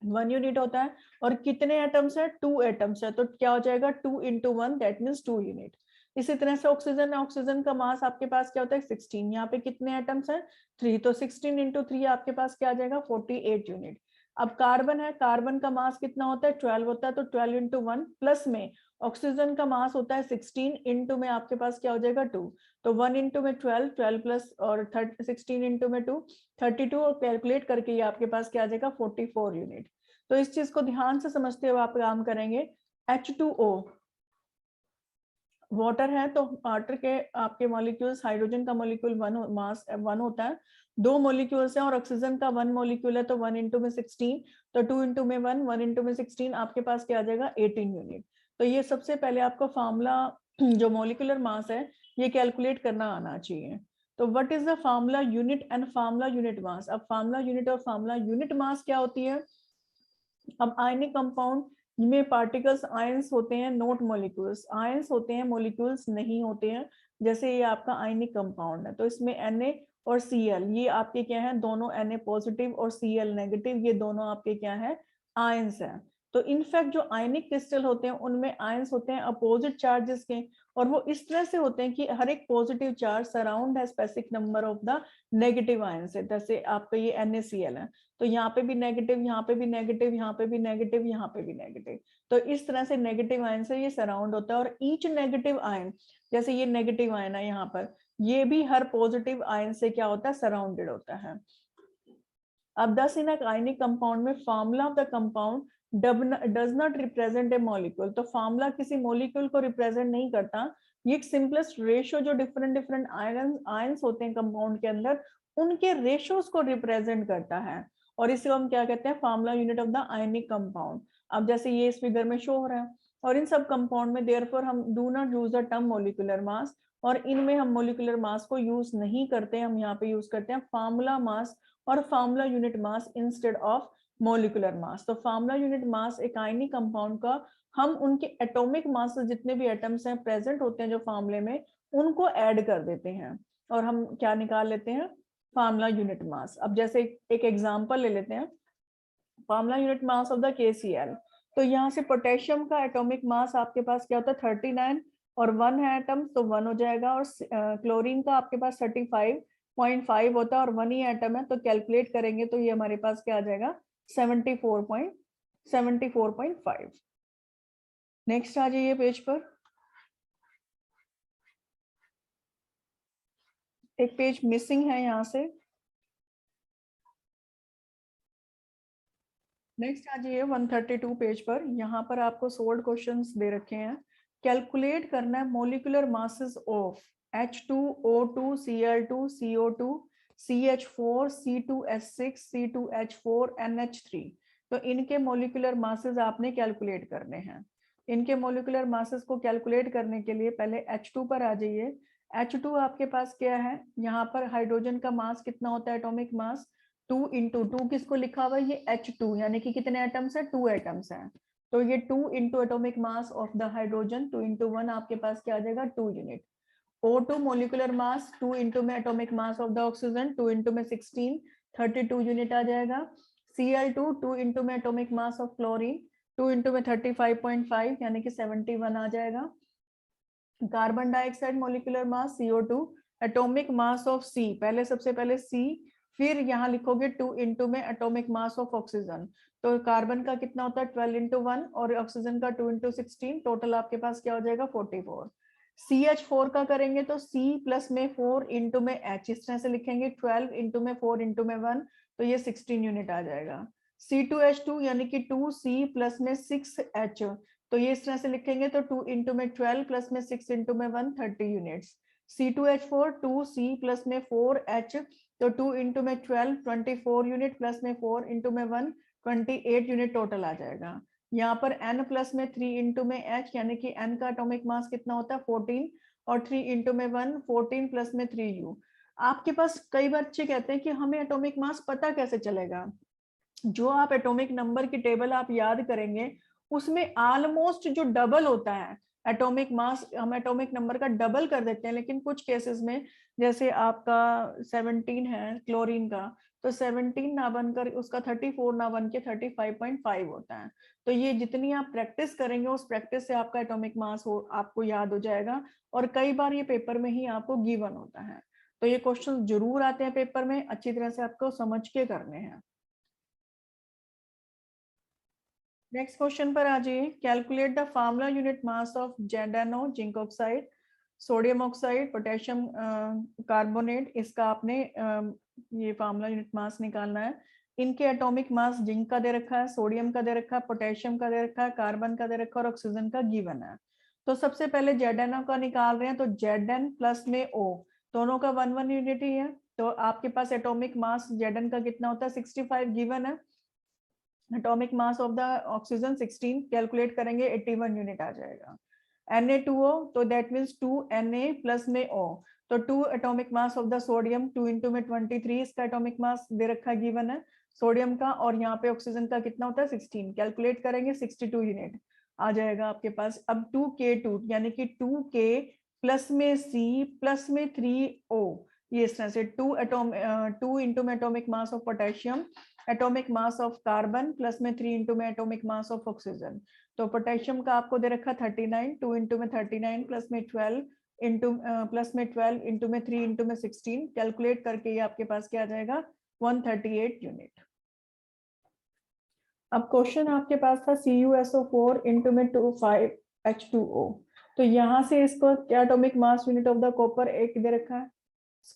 1 यूनिट होता है। और कितने एटम्स है, 2 एटम्स है, तो क्या हो जाएगा, 2 into 1 दैट मीन्स 2 यूनिट। इसी तरह से ऑक्सीजन है, ऑक्सीजन का मास आपके पास क्या होता है, 16। यहाँ पे कितने एटम्स हैं, 3, तो 16 into 3 आपके पास क्या आ जाएगा, 48 यूनिट। अब कार्बन है, कार्बन का मास कितना होता है, 12 होता है, तो 12 into 1 प्लस में ऑक्सीजन का मास होता है 16 into में आपके पास क्या हो जाएगा, 2, तो 1 into में 12, 12 प्लस और 16 into में 2, 32, और कैलकुलेट करके ये आपके पास क्या आ जाएगा, 44 यूनिट। तो इस चीज को ध्यान से समझते हुए आप काम करेंगे। H2O वाटर है, तो वाटर के आपके मॉलिक्यूल्स, हाइड्रोजन का मॉलिक्यूल 1 मास 1 होता है, 2 मॉलिक्यूल्स हैं, और ऑक्सीजन का 1 मॉलिक्यूल है, तो 1 into में 16, तो 2 into में 1, 1 into में 16, आपके पास क्या आ जाएगा, 18 यूनिट। तो ये सबसे पहले आपको फार्मूला जो मॉलिकुलर मास है ये कैलकुलेट करना आना चाहिए। तो what is the formula unit and formula unit मास। अब फार्मूला यूनिट और फार्मूला यूनिट मास क्या होती है। अब आयनिक कंपाउंड में पार्टिकल्स आयंस होते हैं, नोट मॉलिक्यूल्स। आयंस होते हैं, मॉलिक्यूल्स नहीं होते हैं। जैसे ये आपका आयनिक कंपाउंड है, तो इसमें Na और Cl, ये आपके क्या है, दोनों Na पॉजिटिव और Cl नेगेटिव, ये दोनों आपके क्या है, आयंस है। तो इनफैक्ट जो आयनिक क्रिस्टल होते हैं उनमें आयंस होते हैं अपोजिट चार्जेस के, और वो इस तरह से होते हैं कि हर एक पॉजिटिव चार्ज सराउंड है specific number of the negative ions है। जैसे आपका ये NaCl है, तो यहाँ पे भी नेगेटिव, यहाँ पे भी नेगेटिव, यहाँ पे भी नेगेटिव, यहाँ पे भी नेगेटिव, तो इस तरह से नेगेटिव आयन से ये सराउंड होता है। और ईच नेगेटिव आयन, जैसे ये नेगेटिव आयन है यहाँ पर, ये भी हर पॉजिटिव आयन से क्या होता है, सराउंडेड होता है। अब 10 इन आयनिक कंपाउंड में formula of the compound does not represent a molecule. तो फार्मूला किसी मॉलिक्यूल को रिप्रेजेंट नहीं करता, ये एक सिंपलेस्ट रेशियो जो डिफरेंट डिफरेंट आयंस होते हैं कंपाउंड के अंदर, उनके रेशियोज को रिप्रेजेंट करता है, और इसे हम क्या कहते हैं, formula unit of the ionic compound. अब जैसे ये इस फिगर में शो हो रहा है, और इन सब कंपाउंड में देयरफॉर हम do not use the term molecular mass, और इनमें हम मॉलिक्यूलर मास को यूज नहीं करते, हम यहाँ पे यूज करते हैं फार्मूला मास और formula unit mass instead of molecular mass. तो फार्मूला यूनिट मास एक आयनिक कंपाउंड का, हम उनके एटॉमिक मास जितने भी एटम्स हैं प्रेजेंट होते हैं जो फार्मूले में, उनको ऐड कर देते हैं और हम क्या निकाल लेते हैं, फार्मूला यूनिट मास। अब जैसे एक एग्जांपल ले लेते हैं, formula unit mass of the KCl। तो यहाँ से पोटेशियम का एटॉमिक मास आपके पास क्या होता है 39, और 1 है एटम तो 1 हो जाएगा, और क्लोरीन का आपके पास 35.5 होता है और 1 ही एटम है, तो कैलकुलेट करेंगे तो ये हमारे पास क्या आ जाएगा 74.5। नेक्स्ट आ जाइए पेज पर, एक पेज मिसिंग है यहाँ से। नेक्स्ट आ जाइए 132 पेज पर, यहाँ पर आपको सोल्ड क्वेश्चंस दे रखे हैं। कैलकुलेट करना है molecular masses of H2O2 Cl2 CO2 CH4 C2H6 C2H4 NH3। तो इनके मोलिकुलर मासेस आपने कैलकुलेट करने हैं। इनके मोलिकुलर मासेस को कैलकुलेट करने के लिए पहले H2 पर आ जाइए। H2 आपके पास क्या है, यहाँ पर हाइड्रोजन का मास कितना होता है, एटॉमिक मास 2 इंटू 2 किसको लिखा हुआ है, ये H2, यानी कि कितने एटम्स है, 2 एटम्स हैं, तो ये 2 into atomic mass of the hydrogen, 2 into 1 आपके पास क्या आ जाएगा 2 unit. O2 molecular mass 2 into में atomic mass of the oxygen, 2 into में 16 32 यूनिट आ जाएगा। Cl2 2 इंटू में atomic mass of chlorine, 2 into में 35.5 यानी कि 71 आ जाएगा। Carbon dioxide molecular mass CO2 atomic mass of C, पहले सबसे पहले C, फिर यहाँ लिखोगे 2 इंटू में एटॉमिक मास ऑफ ऑक्सीजन, तो कार्बन का कितना होता है 12 इंटू 1 और ऑक्सीजन का 2 इंटू 16, टोटल आपके पास क्या हो जाएगा 44। CH4 का करेंगे तो C प्लस में 4 इंटू में H, इस तरह से लिखेंगे 12 इंटू में 4 इंटू में 1, तो ये 16 यूनिट आ जाएगा। C2H2 यानी कि 2C प्लस में 6H, तो ये इस तरह से लिखेंगे तो 2 इंटू में 12 प्लस में 6 इंटू में 1 30 यूनिट्स। C2H4 2C प्लस में 4H, तो 2 इंटू में 12 24 यूनिट प्लस में 4 इंटू में 1 28 यूनिट टोटल आ जाएगा। यहाँ पर N प्लस में 3 इंटू में H, यानी कि N का एटॉमिक मास कितना होता है 14, और 3 इंटू में 1 14 प्लस में 3U। आपके पास कई बच्चे कहते हैं कि हमें एटॉमिक मास पता कैसे चलेगा, जो आप एटॉमिक नंबर की टेबल आप याद करेंगे उसमें ऑलमोस्ट जो डबल होता है एटॉमिक मास, हम एटॉमिक नंबर का डबल कर देते हैं, लेकिन कुछ केसेस में जैसे आपका 17 है क्लोरीन का, तो 17 ना बनकर उसका 34 ना बन के 35.5 होता है। तो ये जितनी आप प्रैक्टिस करेंगे उस प्रैक्टिस से आपका एटॉमिक मास हो आपको याद हो जाएगा, और कई बार ये पेपर में ही आपको गिवन होता है। तो ये क्वेश्चन जरूर आते हैं पेपर में, अच्छी तरह से आपको समझ के करने हैं। नेक्स्ट क्वेश्चन पर आ जाइए। Calculate the formula unit mass of जेडानो zinc oxide, sodium oxide, potassium carbonate, इसका आपने ये फार्मूला यूनिट मास निकालना है। इनके एटॉमिक मास जिंक का दे रखा है, सोडियम का दे रखा है, पोटेशियम का दे रखा है, कार्बन का दे रखा है और ऑक्सीजन का गिवन है। तो सबसे पहले जेडानो का निकाल रहे हैं, तो Zn प्लस में O दोनों का 1 यूनिट ही है, तो आपके पास एटॉमिक मास Zn का कितना होता है 65 गिवन है। Atomic mass of the oxygen 16, calculate करेंगे 81 यूनिट आ जाएगा। Na2O, तो दैट मींस 2Na प्लस में O, तो 2 atomic mass of the sodium, 2 into में 23 इसका एटॉमिक मास दे रखा गिवन है सोडियम का, और यहाँ पे ऑक्सीजन का कितना होता है 16, कैलकुलेट करेंगे 62 यूनिट आ जाएगा आपके पास। अब 2K2 यानी कि 2K प्लस में C प्लस में 3O, ये इस तरह से 2 इंटू में atomic mass of potassium, atomic mass of carbon plus में 3 इंटू में एटॉमिक मास ऑफ ऑक्सीजन। तो पोटेशियम का आपको दे रखा 39, 2 इंटू में 39 प्लस में 12 इंटू प्लस में 12 इंटू में 3 इंटू में 16, कैलकुलेट करके ये आपके पास क्या आ जाएगा 138 यूनिट। अब क्वेश्चन आपके पास था CuSO4 इंटू में 25H2O, तो यहाँ से इसको क्या atomic mass unit of the copper एक दे रखा है,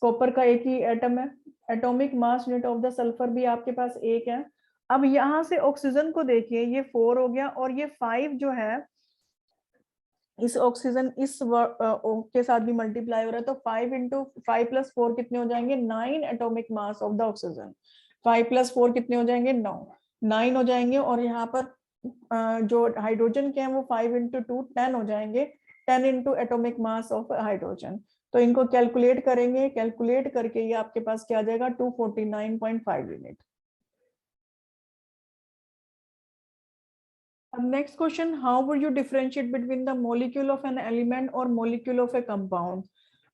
कॉपर का एक ही एटम है। Atomic mass unit of the sulphur भी आपके पास एक है, अब यहाँ से ऑक्सीजन को देखिए, ये 4 हो गया और ये 5 जो है इस ऑक्सीजन इस के साथ भी मल्टीप्लाई हो रहा है, तो 5 इंटू 5+4 कितने हो जाएंगे, 9 atomic mass of the oxygen. 5+4 कितने हो जाएंगे, 9 हो जाएंगे। और यहाँ पर जो हाइड्रोजन के हैं वो 5 इंटू 2 10 हो जाएंगे, 10 into atomic mass of hydrogen. तो इनको कैलकुलेट करेंगे, कैलकुलेट करके ये आपके पास क्या आ जाएगा, 249.5 यूनिट। अब next question, how would you differentiate between the molecule of an element और मॉलिक्यूल ऑफ ए कंपाउंड।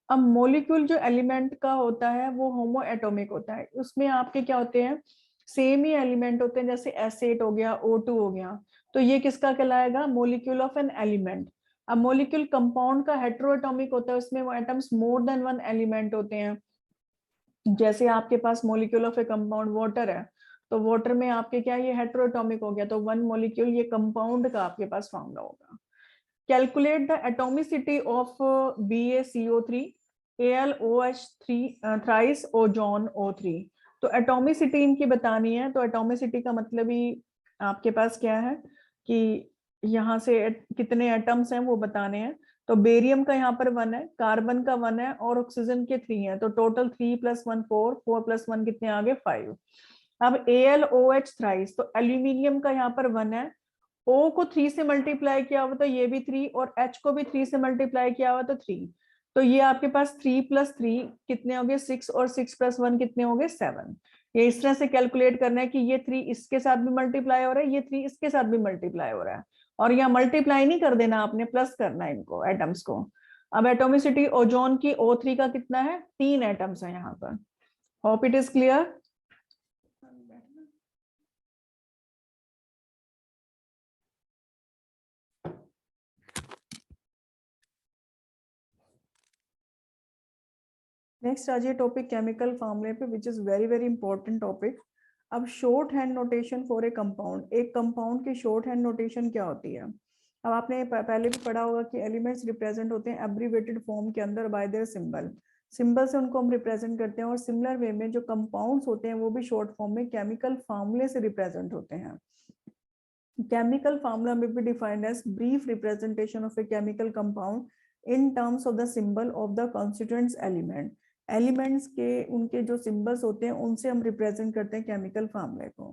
अब मॉलिक्यूल जो एलिमेंट का होता है वो होमो एटोमिक होता है, उसमें आपके क्या होते हैं, सेम ही एलिमेंट होते हैं, जैसे S8 हो गया, O2 हो गया, तो ये किसका कहलाएगा, मॉलिक्यूल ऑफ एन एलिमेंट। अब मॉलिक्यूल कंपाउंड का हेटेरो एटोमिक होता है, उसमें वो atoms more than one element होते हैं। जैसे आपके पास molecule of a compound water है, तो वाटर में आपके क्या, ये हेटेरोएटॉमिक हो गया, तो वन मॉलिक्यूल ये कंपाउंड का आपके पास फाउंड होगा। Calculate the atomicity of BaCO3 AlOH3 thrice ozone O3। तो एटोमिसिटी इनकी बतानी है, तो एटोमिसिटी का मतलब ही आपके पास क्या है कि यहाँ से कितने एटम्स हैं वो बताने हैं। तो बेरियम का यहाँ पर 1 है, कार्बन का 1 है और ऑक्सीजन के 3 है, तो टोटल 3 + 1 4, 4 + 1 कितने आ गए, 5। अब AlOH थ्राइस, तो एल्यूमिनियम का यहाँ पर 1 है, O को 3 से मल्टीप्लाई किया हुआ तो ये भी 3, और H को भी 3 से मल्टीप्लाई किया हुआ तो 3। तो ये आपके पास 3 + 3 कितने हो गए, 6, और 6 + 1 कितने हो गए, 7। ये इस तरह से कैलकुलेट करना है कि ये 3 इसके साथ भी मल्टीप्लाई हो रहा है, ये 3 इसके साथ भी मल्टीप्लाई हो रहा है, और यहाँ मल्टीप्लाई नहीं कर देना आपने, प्लस करना है इनको एटम्स को। अब एटोमिसिटी ओजोन की O3 का कितना है, 3 एटम्स है यहाँ पर। Hope it is clear. Next आ जाइए टॉपिक केमिकल फॉर्मूले पे, which is very very important topic. अब shorthand notation for a compound, एक कंपाउंड की शॉर्ट हैंड नोटेशन क्या होती है। अब आपने पहले भी पढ़ा होगा कि एलिमेंट्स रिप्रेजेंट होते हैं एब्रीवेटेड फॉर्म के अंदर बाय देयर सिंबल, सिंबल से उनको हम रिप्रेजेंट करते हैं। और सिमिलर वे में जो कंपाउंड्स होते हैं वो भी शॉर्ट फॉर्म में केमिकल फॉर्मूले से रिप्रेजेंट होते हैं। Chemical formula may be defined as brief representation of a chemical compound in terms of the symbol of the constituents element. Elements के उनके जो सिंबल्स होते हैं उनसे हम रिप्रेजेंट करते हैं केमिकल फार्मूले को।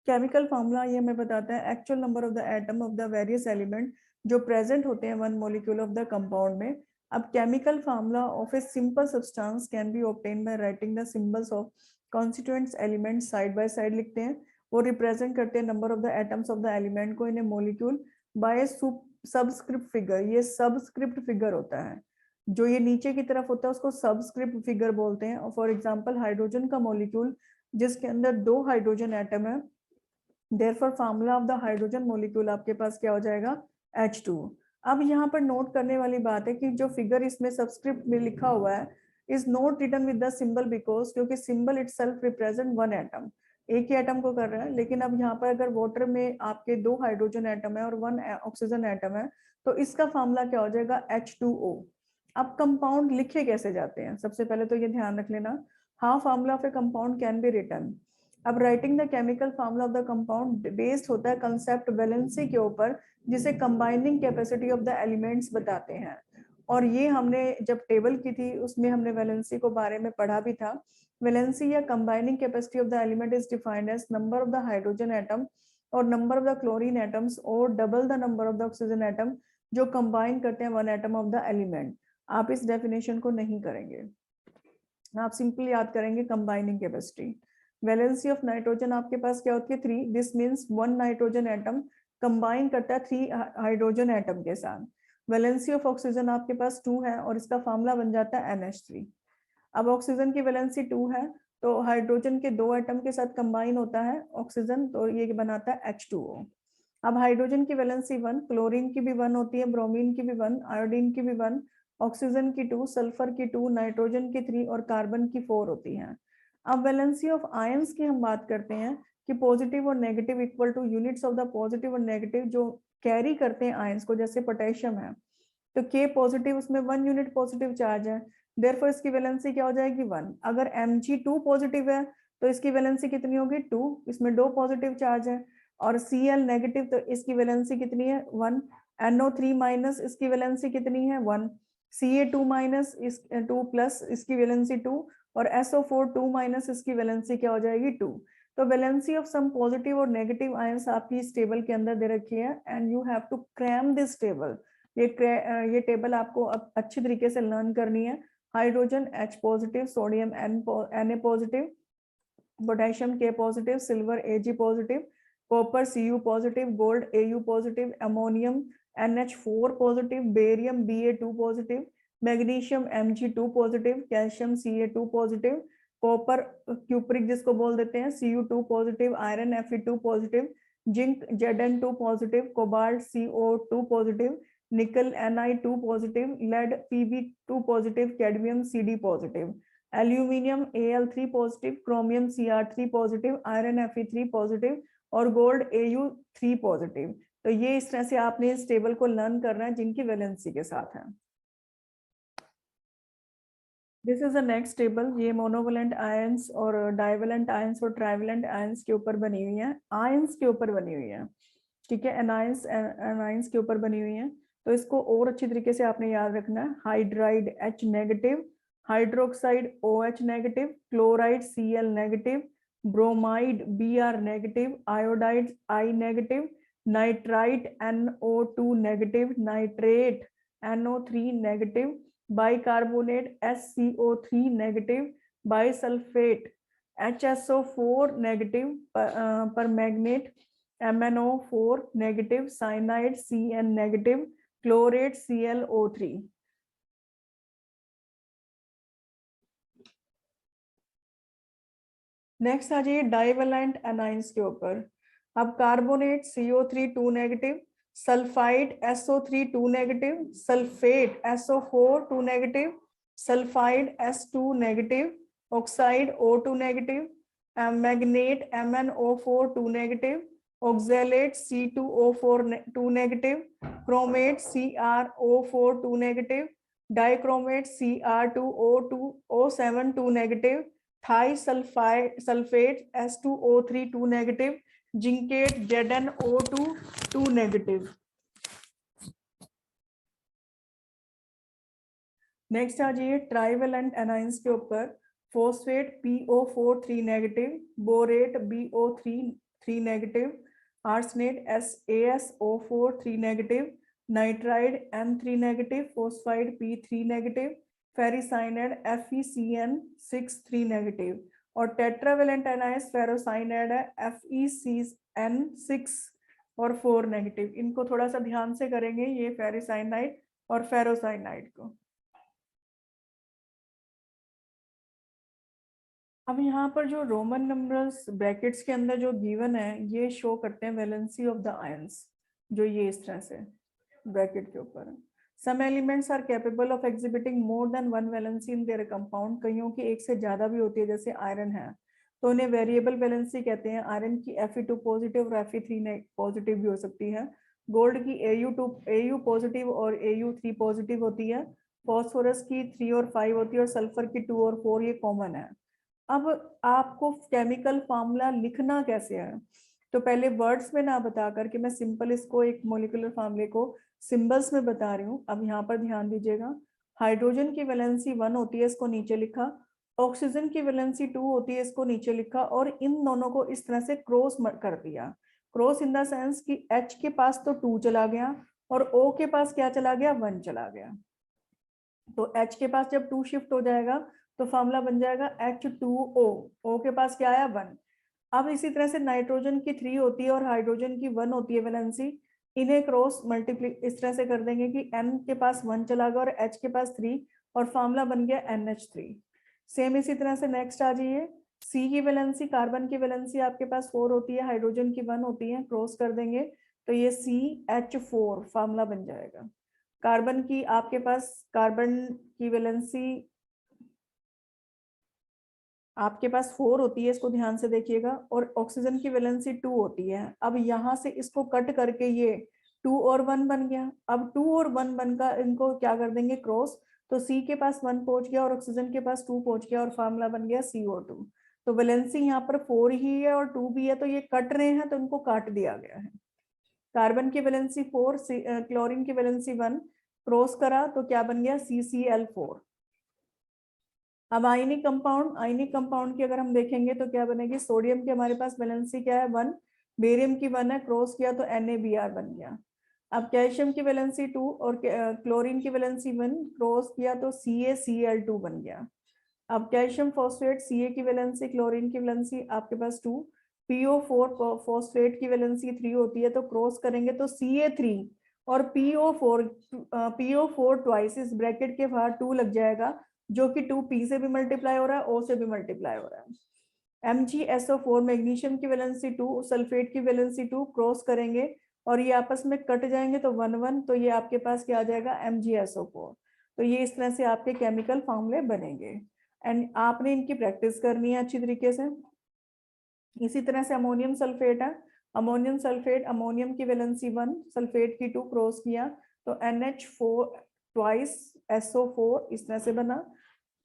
केमिकल फार्मूला ये हमें बताता है actual number of the atom of the various element जो प्रेजेंट होते हैं one molecule of the compound में। अब chemical formula of a simple substance can be obtain by writing the symbols of constituents element side by side लिखते हैं। वो represent करते हैं number of the atoms of the element को इन ए molecule by subscript figure. ये subscript figure होता है, जो ये नीचे की तरफ होता है उसको सबस्क्रिप्ट फिगर बोलते हैं। फॉर एग्जांपल हाइड्रोजन का मॉलिक्यूल जिसके अंदर 2 हाइड्रोजन एटम है, therefore formula of the hydrogen molecule आपके पास क्या हो जाएगा, H2। अब यहाँ पर नोट करने वाली बात है कि जो फिगर इसमें सबस्क्रिप्ट में लिखा हुआ है is not written with the symbol, because क्योंकि symbol itself represent one atom, एक ही एटम को कर रहा है। लेकिन अब यहाँ पर अगर वाटर में आपके 2 हाइड्रोजन एटम है और 1 ऑक्सीजन एटम है, तो इसका फार्मूला क्या हो जाएगा, H2O। अब कंपाउंड लिखे कैसे जाते हैं, सबसे पहले तो ये ध्यान रख लेना, how formula of a compound can be written. अब writing the chemical formula of the compound based होता है कंसेप्ट वैलेंसी के ऊपर, जिसे combining capacity of the elements बताते हैं। और ये हमने जब टेबल की थी उसमें हमने वैलेंसी को बारे में पढ़ा भी था। वैलेंसी या combining capacity of the element is defined as number of the hydrogen atom और number of the chlorine atoms और double the number of the oxygen atom जो कंबाइन करते हैं one atom of the element. आप इस definition को नहीं करेंगे, आप सिंपली याद करेंगे combining capacity. Valency of nitrogen आपके पास क्या होती है, 3। This means 1 nitrogen atom combine करता है 3 हाइड्रोजन एटम के साथ। वैलेंसी ऑफ ऑक्सीजन आपके पास 2 है और इसका फार्मूला बन जाता है NH3। अब ऑक्सीजन की वैलेंसी 2 है, तो हाइड्रोजन के 2 एटम के साथ कंबाइन होता है ऑक्सीजन, तो ये बनाता है H2O। अब हाइड्रोजन की वैलेंसी 1, क्लोरीन की भी 1 होती है, ब्रोमीन की भी 1, आयोडीन की भी 1, ऑक्सीजन की 2, सल्फर की 2, नाइट्रोजन की 3 और कार्बन की 4 होती हैं। अब वैलेंसी ऑफ आयंस की हम बात करते हैं कि पॉजिटिव और negative equal two units of the positive और नेगेटिव जो कैरी करते हैं आयंस को, जैसे पोटेशियम है तो K पॉजिटिव, उसमें 1 यूनिट पॉजिटिव चार्ज है, देयरफॉर इसकी वैलेंसी क्या हो जाएगी, 1। अगर Mg2 पॉजिटिव है तो इसकी वैलेंसी कितनी होगी 2, इसमें 2 पॉजिटिव चार्ज है, और Cl नेगेटिव तो इसकी वैलेंसी कितनी है 1, NO3 माइनस इसकी वैलेंसी कितनी है 1, Ca2 माइनस इस 2 प्लस इसकी वैलेंसी 2, और SO4 2 माइनस इसकी वैलेंसी क्या हो जाएगी 2। तो वैलेंसी ऑफ सम पॉजिटिव और नेगेटिव आयंस आपकी इस टेबल के अंदर दे रखी है, and you have to cram this table. ये टेबल आपको अच्छी तरीके से लर्न करनी है। Hydrogen H positive, sodium Na positive, potassium K positive, silver Ag positive, copper Cu positive, gold Au positive, ammonium NH4 positive, barium Ba2 positive, magnesium Mg2 positive, calcium Ca2 positive, copper cupric जिसको बोल देते हैं Cu2 positive, iron Fe2 positive, zinc Zn2 positive, cobalt CO2 positive, nickel Ni2 positive, lead Pb2 positive, cadmium Cd positive, aluminium Al3 positive, chromium Cr3 positive, iron Fe3 positive, और gold Au3 positive. तो ये इस तरह से आपने इस table को learn करना है जिनकी वैलेंसी के साथ है। This is the next table. ये मोनोवैलेंट आयंस और डाइवैलेंट आयंस और ट्राइवैलेंट आयंस के ऊपर बनी हुई है, आयंस के ऊपर बनी हुई है, ठीक है, एनायंस एनायंस के ऊपर बनी हुई है। तो इसको और अच्छी तरीके से आपने याद रखना है। Hydride H negative, hydroxide OH negative, chloride Cl negative, bromide Br negative, iodide I negative, nitrite NO2 negative, nitrate NO3 negative, bicarbonate SCO3 negative, bisulphate HSO4 negative, permanganate MnO4 negative, cyanide Cn negative, chlorate ClO3। Next आ जाइए divalent anions के ऊपर। अब carbonate CO3 2 negative, sulphide SO3 2 negative, sulphate SO4 2 negative, sulphide S2 negative, oxide O2 negative, manganate MnO4 2 negative, oxalate C2O4 2 negative, chromate CrO4 2 negative, dichromate Cr2O7 2 negative, thiosulphate S2O3 2 negative, zincate ZnO2 2 negative. Next आ जाइए trivalent anions के ऊपर। Phosphate PO4 3 negative, borate BO3 3 negative, arsenate AsO4 3 negative, nitride N3 negative, phosphide P3 negative, ferricyanide FeCN6 3 negative, और tetravalent anions ferrocyanide है FeCN6 और 4 negative. इनको थोड़ा सा ध्यान से करेंगे, ये फेरिसाइनाइड और फेरोसाइनाइड को। अब यहाँ पर जो रोमन नंबर्स ब्रैकेट्स के अंदर जो गिवन है, ये शो करते हैं वैलेंसी ऑफ द आयंस, जो ये इस तरह से ब्रैकेट के ऊपर है। Some elements are capable of exhibiting more than one valency in their compound. कईयों की एक से ज्यादा भी होती है, जैसे आयरन है तो उन्हें वेरिएबल वैलेंसी कहते हैं। आयरन की Fe2 पॉजिटिव और Fe3 पॉजिटिव भी हो सकती है। गोल्ड की Au पॉजिटिव और Au3 पॉजिटिव होती है। फॉस्फोरस की 3 और 5 होती है, और सल्फर की 2 और 4 ये कॉमन है। अब आपको केमिकल फार्मूला लिखना कैसे है, तो पहले वर्ड्स में ना बता करके मैं सिंपल इसको एक मोलिकुलर फार्मूले को सिंबल्स में बता रही हूँ। अब यहाँ पर ध्यान दीजिएगा। हाइड्रोजन की वैलेंसी 1 होती है, इसको नीचे लिखा। ऑक्सीजन की वैलेंसी 2 होती है, इसको नीचे लिखा। और इन दोनों को इस तरह से क्रॉस कर दिया। क्रॉस इन द सेंस कि H के पास तो 2 चला गया, और O के पास क्या चला गया 1 चला गया। तो H के पास जब 2 शिफ्ट हो जाएगा तो फॉर्मूला बन जाएगा H2O। O के पास क्या आया 1। अब इसी तरह से नाइट्रोजन की 3 होती है और हाइड्रोजन की 1 होती है वैलेंसी। इन्हें क्रॉस मल्टीप्ली इस तरह से कर देंगे कि N के पास 1 चला गया और H के पास 3, और फॉर्मूला बन गया NH3। सेम इसी तरह से नेक्स्ट आ जाइए। C की वैलेंसी, कार्बन की वैलेंसी आपके पास 4 होती है, हाइड्रोजन की 1 होती है, क्रॉस कर देंगे तो ये CH4 फॉर्मूला बन जाएगा। कार्बन की आपके पास कार्बन की वैलेंसी आपके पास 4 होती है, इसको ध्यान से देखिएगा, और ऑक्सीजन की वैलेंसी 2 होती है। अब यहाँ से इसको कट करके ये 2 और 1 बन गया। अब 2 और 1 बनकर इनको क्या कर देंगे क्रॉस, तो C के पास 1 पहुंच गया और ऑक्सीजन के पास 2 पहुंच गया, और फार्मूला बन गया CO2। तो वैलेंसी यहाँ पर 4 ही है और 2 भी है, तो ये कट रहे हैं तो इनको काट दिया गया है। कार्बन की वैलेंसी 4, क्लोरीन की वैलेंसी 1, क्रॉस करा तो क्या बन गया CCl4। अब आयनिक कंपाउंड की अगर हम देखेंगे तो क्या बनेगी, सोडियम की हमारे पास वैलेंसी क्या है 1, बेरियम की 1 है, क्रॉस किया तो NaBr बन गया। अब कैल्शियम की वैलेंसी 2 और क्लोरीन की वैलेंसी 1, क्रॉस किया तो CaCl2 बन गया। अब कैल्शियम फॉस्फेट Ca की वैलेंसी, क्लोरीन की वैलेंसी आपके पास 2, PO4 फॉस्फेट की वैलेंसी 3 होती है, तो क्रॉस करेंगे तो Ca3 और PO4 ट्वाइस, इस ब्रैकेट के बाहर 2 लग जाएगा, जो कि 2 P से भी मल्टीप्लाई हो रहा है, O से भी मल्टीप्लाई हो रहा है। MgSO4 मैग्नीशियम की वैलेंसी 2, सल्फेट की वैलेंसी 2, क्रॉस करेंगे और ये आपस में कट जाएंगे तो 1 1, तो ये आपके पास क्या आ जाएगा MgSO4। तो ये इस तरह से आपके केमिकल फॉर्मूले बनेंगे एंड आपने इनकी प्रैक्टिस करनी है अच्छी तरीके से। इसी तरह से अमोनियम सल्फेट है, अमोनियम की वैलेंसी 1, सल्फेट की 2, क्रॉस किया तो NH4 ट्वाइस SO4 इस तरह से बना।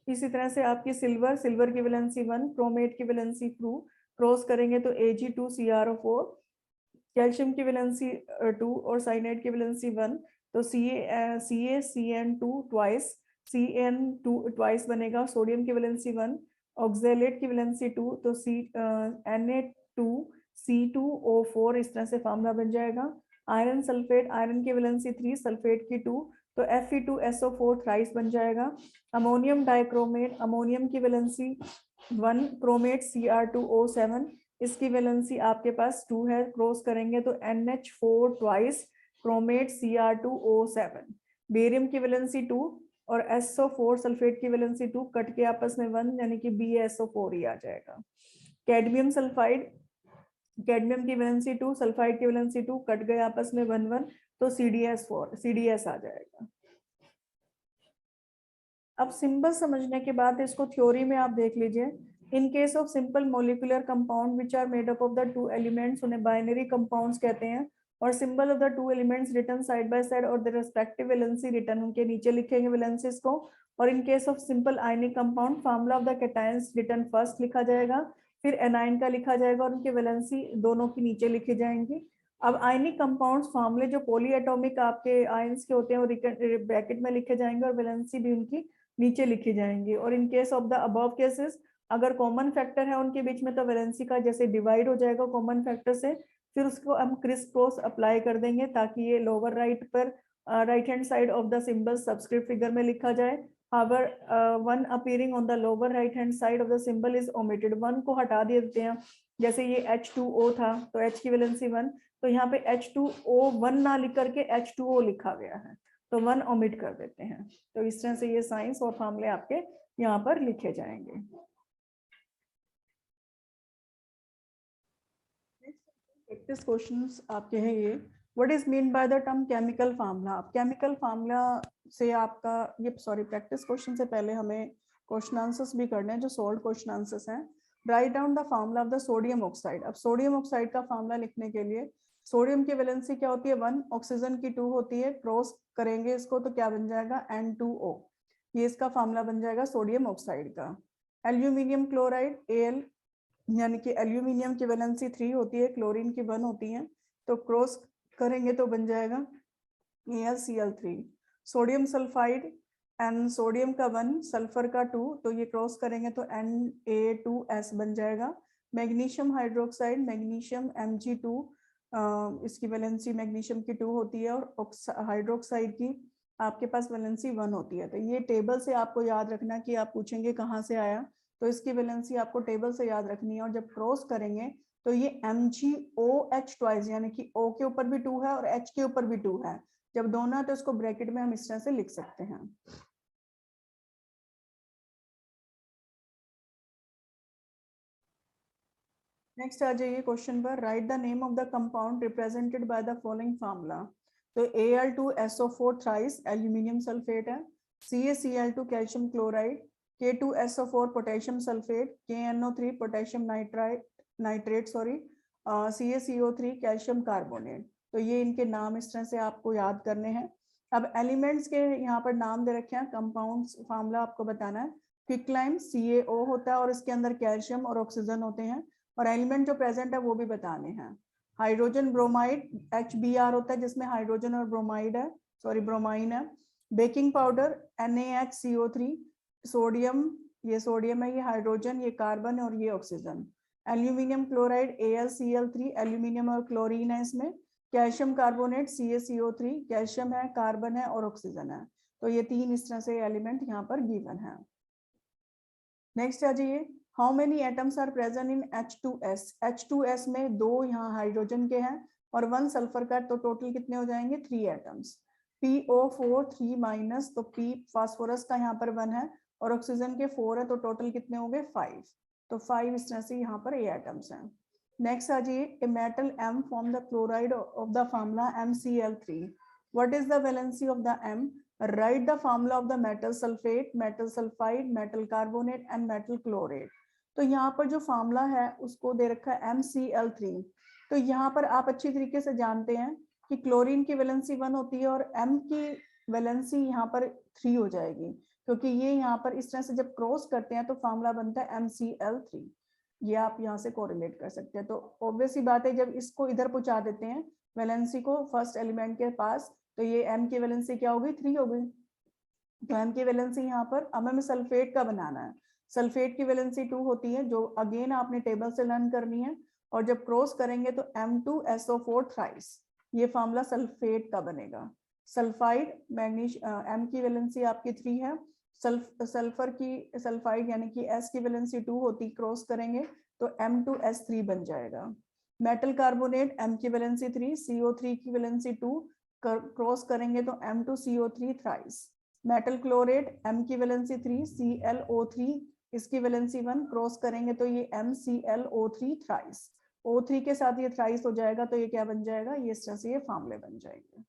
इसी तरह से आपकी सिल्वर की वैलेंसी 1, क्रोमेट की वैलेंसी 2, क्रॉस करेंगे तो Ag2CrO4, कैल्शियम की वैलेंसी 2 और साइनाइड की वैलेंसी 1, तो CaCN2 ट्वाइस, CN2 ट्वाइस बनेगा। सोडियम की वैलेंसी 1, ऑक्जेलेट की वैलेंसी 2, तो Na2C2O4 इस तरह से फार्मूला बन जाएगा। आयरन सल्फेट, आयरन की वैलेंसी 3, सल्फेट की 2, तो Fe2SO4 थ्राइस बन जाएगा। अमोनियम डाइक्रोमेट, अमोनियम की वैलेंसी 1, क्रोमेट Cr2O7, इसकी वैलेंसी आपके पास 2 है, क्रॉस करेंगे तो NH4 twice, chromate Cr2O7। Barium की वैलेंसी 2 और SO4 सल्फेट की वैलेंसी 2, कट के आपस में 1, यानी कि BaSO4 ही आ जाएगा। कैडमियम सल्फाइड, कैडमियम की वैलेंसी 2, सल्फाइड की वैलेंसी 2, कट गए आपस में 1 1, तो CDS आ जाएगा। अब सिंबल समझने के बाद इसको थ्योरी में आप देख लीजिए। In case of simple molecular compound which are made up of the 2 elements, उन्हें बाइनरी कंपाउंड्स कहते हैं, और symbol of the 2 elements written side by side और द रेस्पेक्टिव वैलेंसी रिटन, उनके नीचे लिखेंगे वैलेंसीज को। और in case of simple ionic compound, formula of the cations written first लिखा जाएगा, फिर एनाइन का लिखा जाएगा और उनकी वैलेंसी दोनों की नीचे लिखी जाएंगी। अब आयनिक कंपाउंड्स फार्मूले जो पॉलीएटॉमिक आपके आयंस के होते हैं वो ब्रैकेट में लिखे जाएंगे और वैलेंसी भी उनकी नीचे लिखी जाएंगी। और in case of the above cases, अगर कॉमन फैक्टर है उनके बीच में तो वैलेंसी का जैसे डिवाइड हो जाएगा कॉमन फैक्टर से, फिर उसको हम क्रिस क्रॉस अप्लाई कर देंगे ताकि ये लोअर राइट पर right hand side of the symbol subscript figure में लिखा जाए। However, one appearing on the lower right hand side of the symbol is omitted, one को हटा देते हैं। जैसे ये H2O था तो H की वैलेंसी 1, तो यहाँ पे H2O1 ना लिख करके H2O लिखा गया है, तो 1 ओमिट कर देते हैं। तो इस तरह से ये साइंस और फार्मूले आपके यहाँ पर लिखे जाएंगे। प्रैक्टिस क्वेश्चंस आपके हैं ये। What is mean by the term chemical formula? Chemical formula से आपका ये प्रैक्टिस क्वेश्चन से पहले हमें क्वेश्चन आंसर्स भी करने हैं जो सोल्व क्वेश्चन आंसर्स हैं। Write down the formula of the sodium oxide. अब सोडियम ऑक्साइड का फार्मूला लिखने के लिए सोडियम की वैलेंसी क्या होती है 1, ऑक्सीजन की 2 होती है, क्रॉस करेंगे इसको तो क्या बन जाएगा N2O, ये इसका फार्मूला बन जाएगा सोडियम ऑक्साइड का। एल्यूमिनियम क्लोराइड Al, यानी कि एल्यूमिनियम की वैलेंसी 3 होती है, क्लोरीन की 1 होती है, तो क्रॉस करेंगे तो बन जाएगा AlCl3। Sodium sulphide, N sodium का 1, सल्फर का 2, तो ये क्रॉस करेंगे तो Na2S बन जाएगा। मैग्नीशियम हाइड्रोक्साइड, मैग्नीशियम Mg2, इसकी वैलेंसी मैग्नीशियम की 2 होती है और हाइड्रोक्साइड की आपके पास वैलेंसी 1 होती है। तो ये टेबल से आपको याद रखना कि आप पूछेंगे कहाँ से आया, तो इसकी वैलेंसी आपको टेबल से याद रखनी है। और जब क्रॉस करेंगे तो ये MgOH ट्वाइस, यानी कि O के ऊपर भी 2 है और H के ऊपर भी 2 है, जब दोनों है तो इसको ब्रैकेट में हम इस तरह से लिख सकते हैं। नेक्स्ट आ जाइए क्वेश्चन पर। Right the name of the compound represented by the following formula. तो Al2SO4 थ्राइस एल्यूमिनियम सल्फेट है, CaCl2 calcium chloride, K2SO4 potassium sulphate, KNO3 potassium nitrate CaCO3 calcium carbonate. तो ये इनके नाम इस तरह से आपको याद करने हैं। अब एलिमेंट्स के यहाँ पर नाम दे रखे हैं, कंपाउंड्स फार्मूला आपको बताना है। क्विकलाइम CaO होता है और इसके अंदर कैल्शियम और ऑक्सीजन होते हैं, और एलिमेंट जो प्रेजेंट है वो भी बताने हैं। हाइड्रोजन ब्रोमाइड HBr होता है जिसमें हाइड्रोजन और ब्रोमाइड है, सॉरी ब्रोमाइन है। बेकिंग पाउडर NaHCO3, सोडियम, ये सोडियम है, ये हाइड्रोजन, ये कार्बन और ये oxygen. Aluminium chloride AlCl3, aluminium और क्लोरीन है इसमें। कैल्शियम कार्बोनेट CaCO3, कैल्शियम है, कार्बन है और ऑक्सीजन है। तो ये तीन इस तरह से एलिमेंट यहाँ पर गिवन है। नेक्स्ट आ जाइए, how many atoms are present in H2S। H2S में 2 यहाँ हाइड्रोजन के हैं और 1 सल्फर का, तो टोटल कितने हो जाएंगे 3 एटम्स। PO4 3 माइनस, तो P फास्फोरस का यहाँ पर 1 है और ऑक्सीजन के 4 है, तो टोटल कितने हो गए 5। तो 5 इस तरह से यहाँ पर ये एटम्स हैं। नेक्स्ट आ जाइए, a metal M form the chloride of the formula MCl3। What is the valency of the M? Write the formula of the metal sulfate, metal sulfide, metal carbonate and metal chlorate। तो यहाँ पर जो formula है उसको दे रखा है MCl3। तो यहाँ पर आप अच्छी तरीके से जानते हैं कि क्लोरीन की वैलेंसी 1 होती है और M की वैलेंसी यहाँ पर 3 हो जाएगी, क्योंकि ये यहाँ पर इस तरह से जब क्रॉस करते हैं तो फार्मूला बनता है MCl3। ये आप यहाँ से कोरिलेट कर सकते हैं। तो ऑब्वियस ही बात है, जब इसको इधर पहुंचा देते हैं वैलेंसी को फर्स्ट एलिमेंट के पास, तो ये M की वैलेंसी क्या होगी 3 हो गई। तो M की वैलेंसी यहाँ पर, अब हमें सल्फेट का बनाना है। सल्फेट की वैलेंसी 2 होती है, जो अगेन आपने टेबल से लर्न करनी है, और जब क्रॉस करेंगे तो M2SO4 थ्राइस, ये फार्मूला सल्फेट का बनेगा। सल्फाइड M की वैलेंसी आपकी 3 है, सल्फर की सल्फाइड यानी कि S की वैलेंसी 2 होती, क्रॉस करेंगे तो M2S3 बन जाएगा। मेटल कार्बोनेट M की वैलेंसी 3, CO3 की वैलेंसी 2, क्रॉस करेंगे तो M2CO3 thrice. Metal chlorate M की वैलेंसी 3, ClO3, इसकी वैलेंसी 1, क्रॉस करेंगे तो ये MClO3 थ्राइस। O3 के साथ ये थ्राइस हो जाएगा, तो ये क्या बन जाएगा, ये इस तरह से ये फार्मूले बन जाएंगे।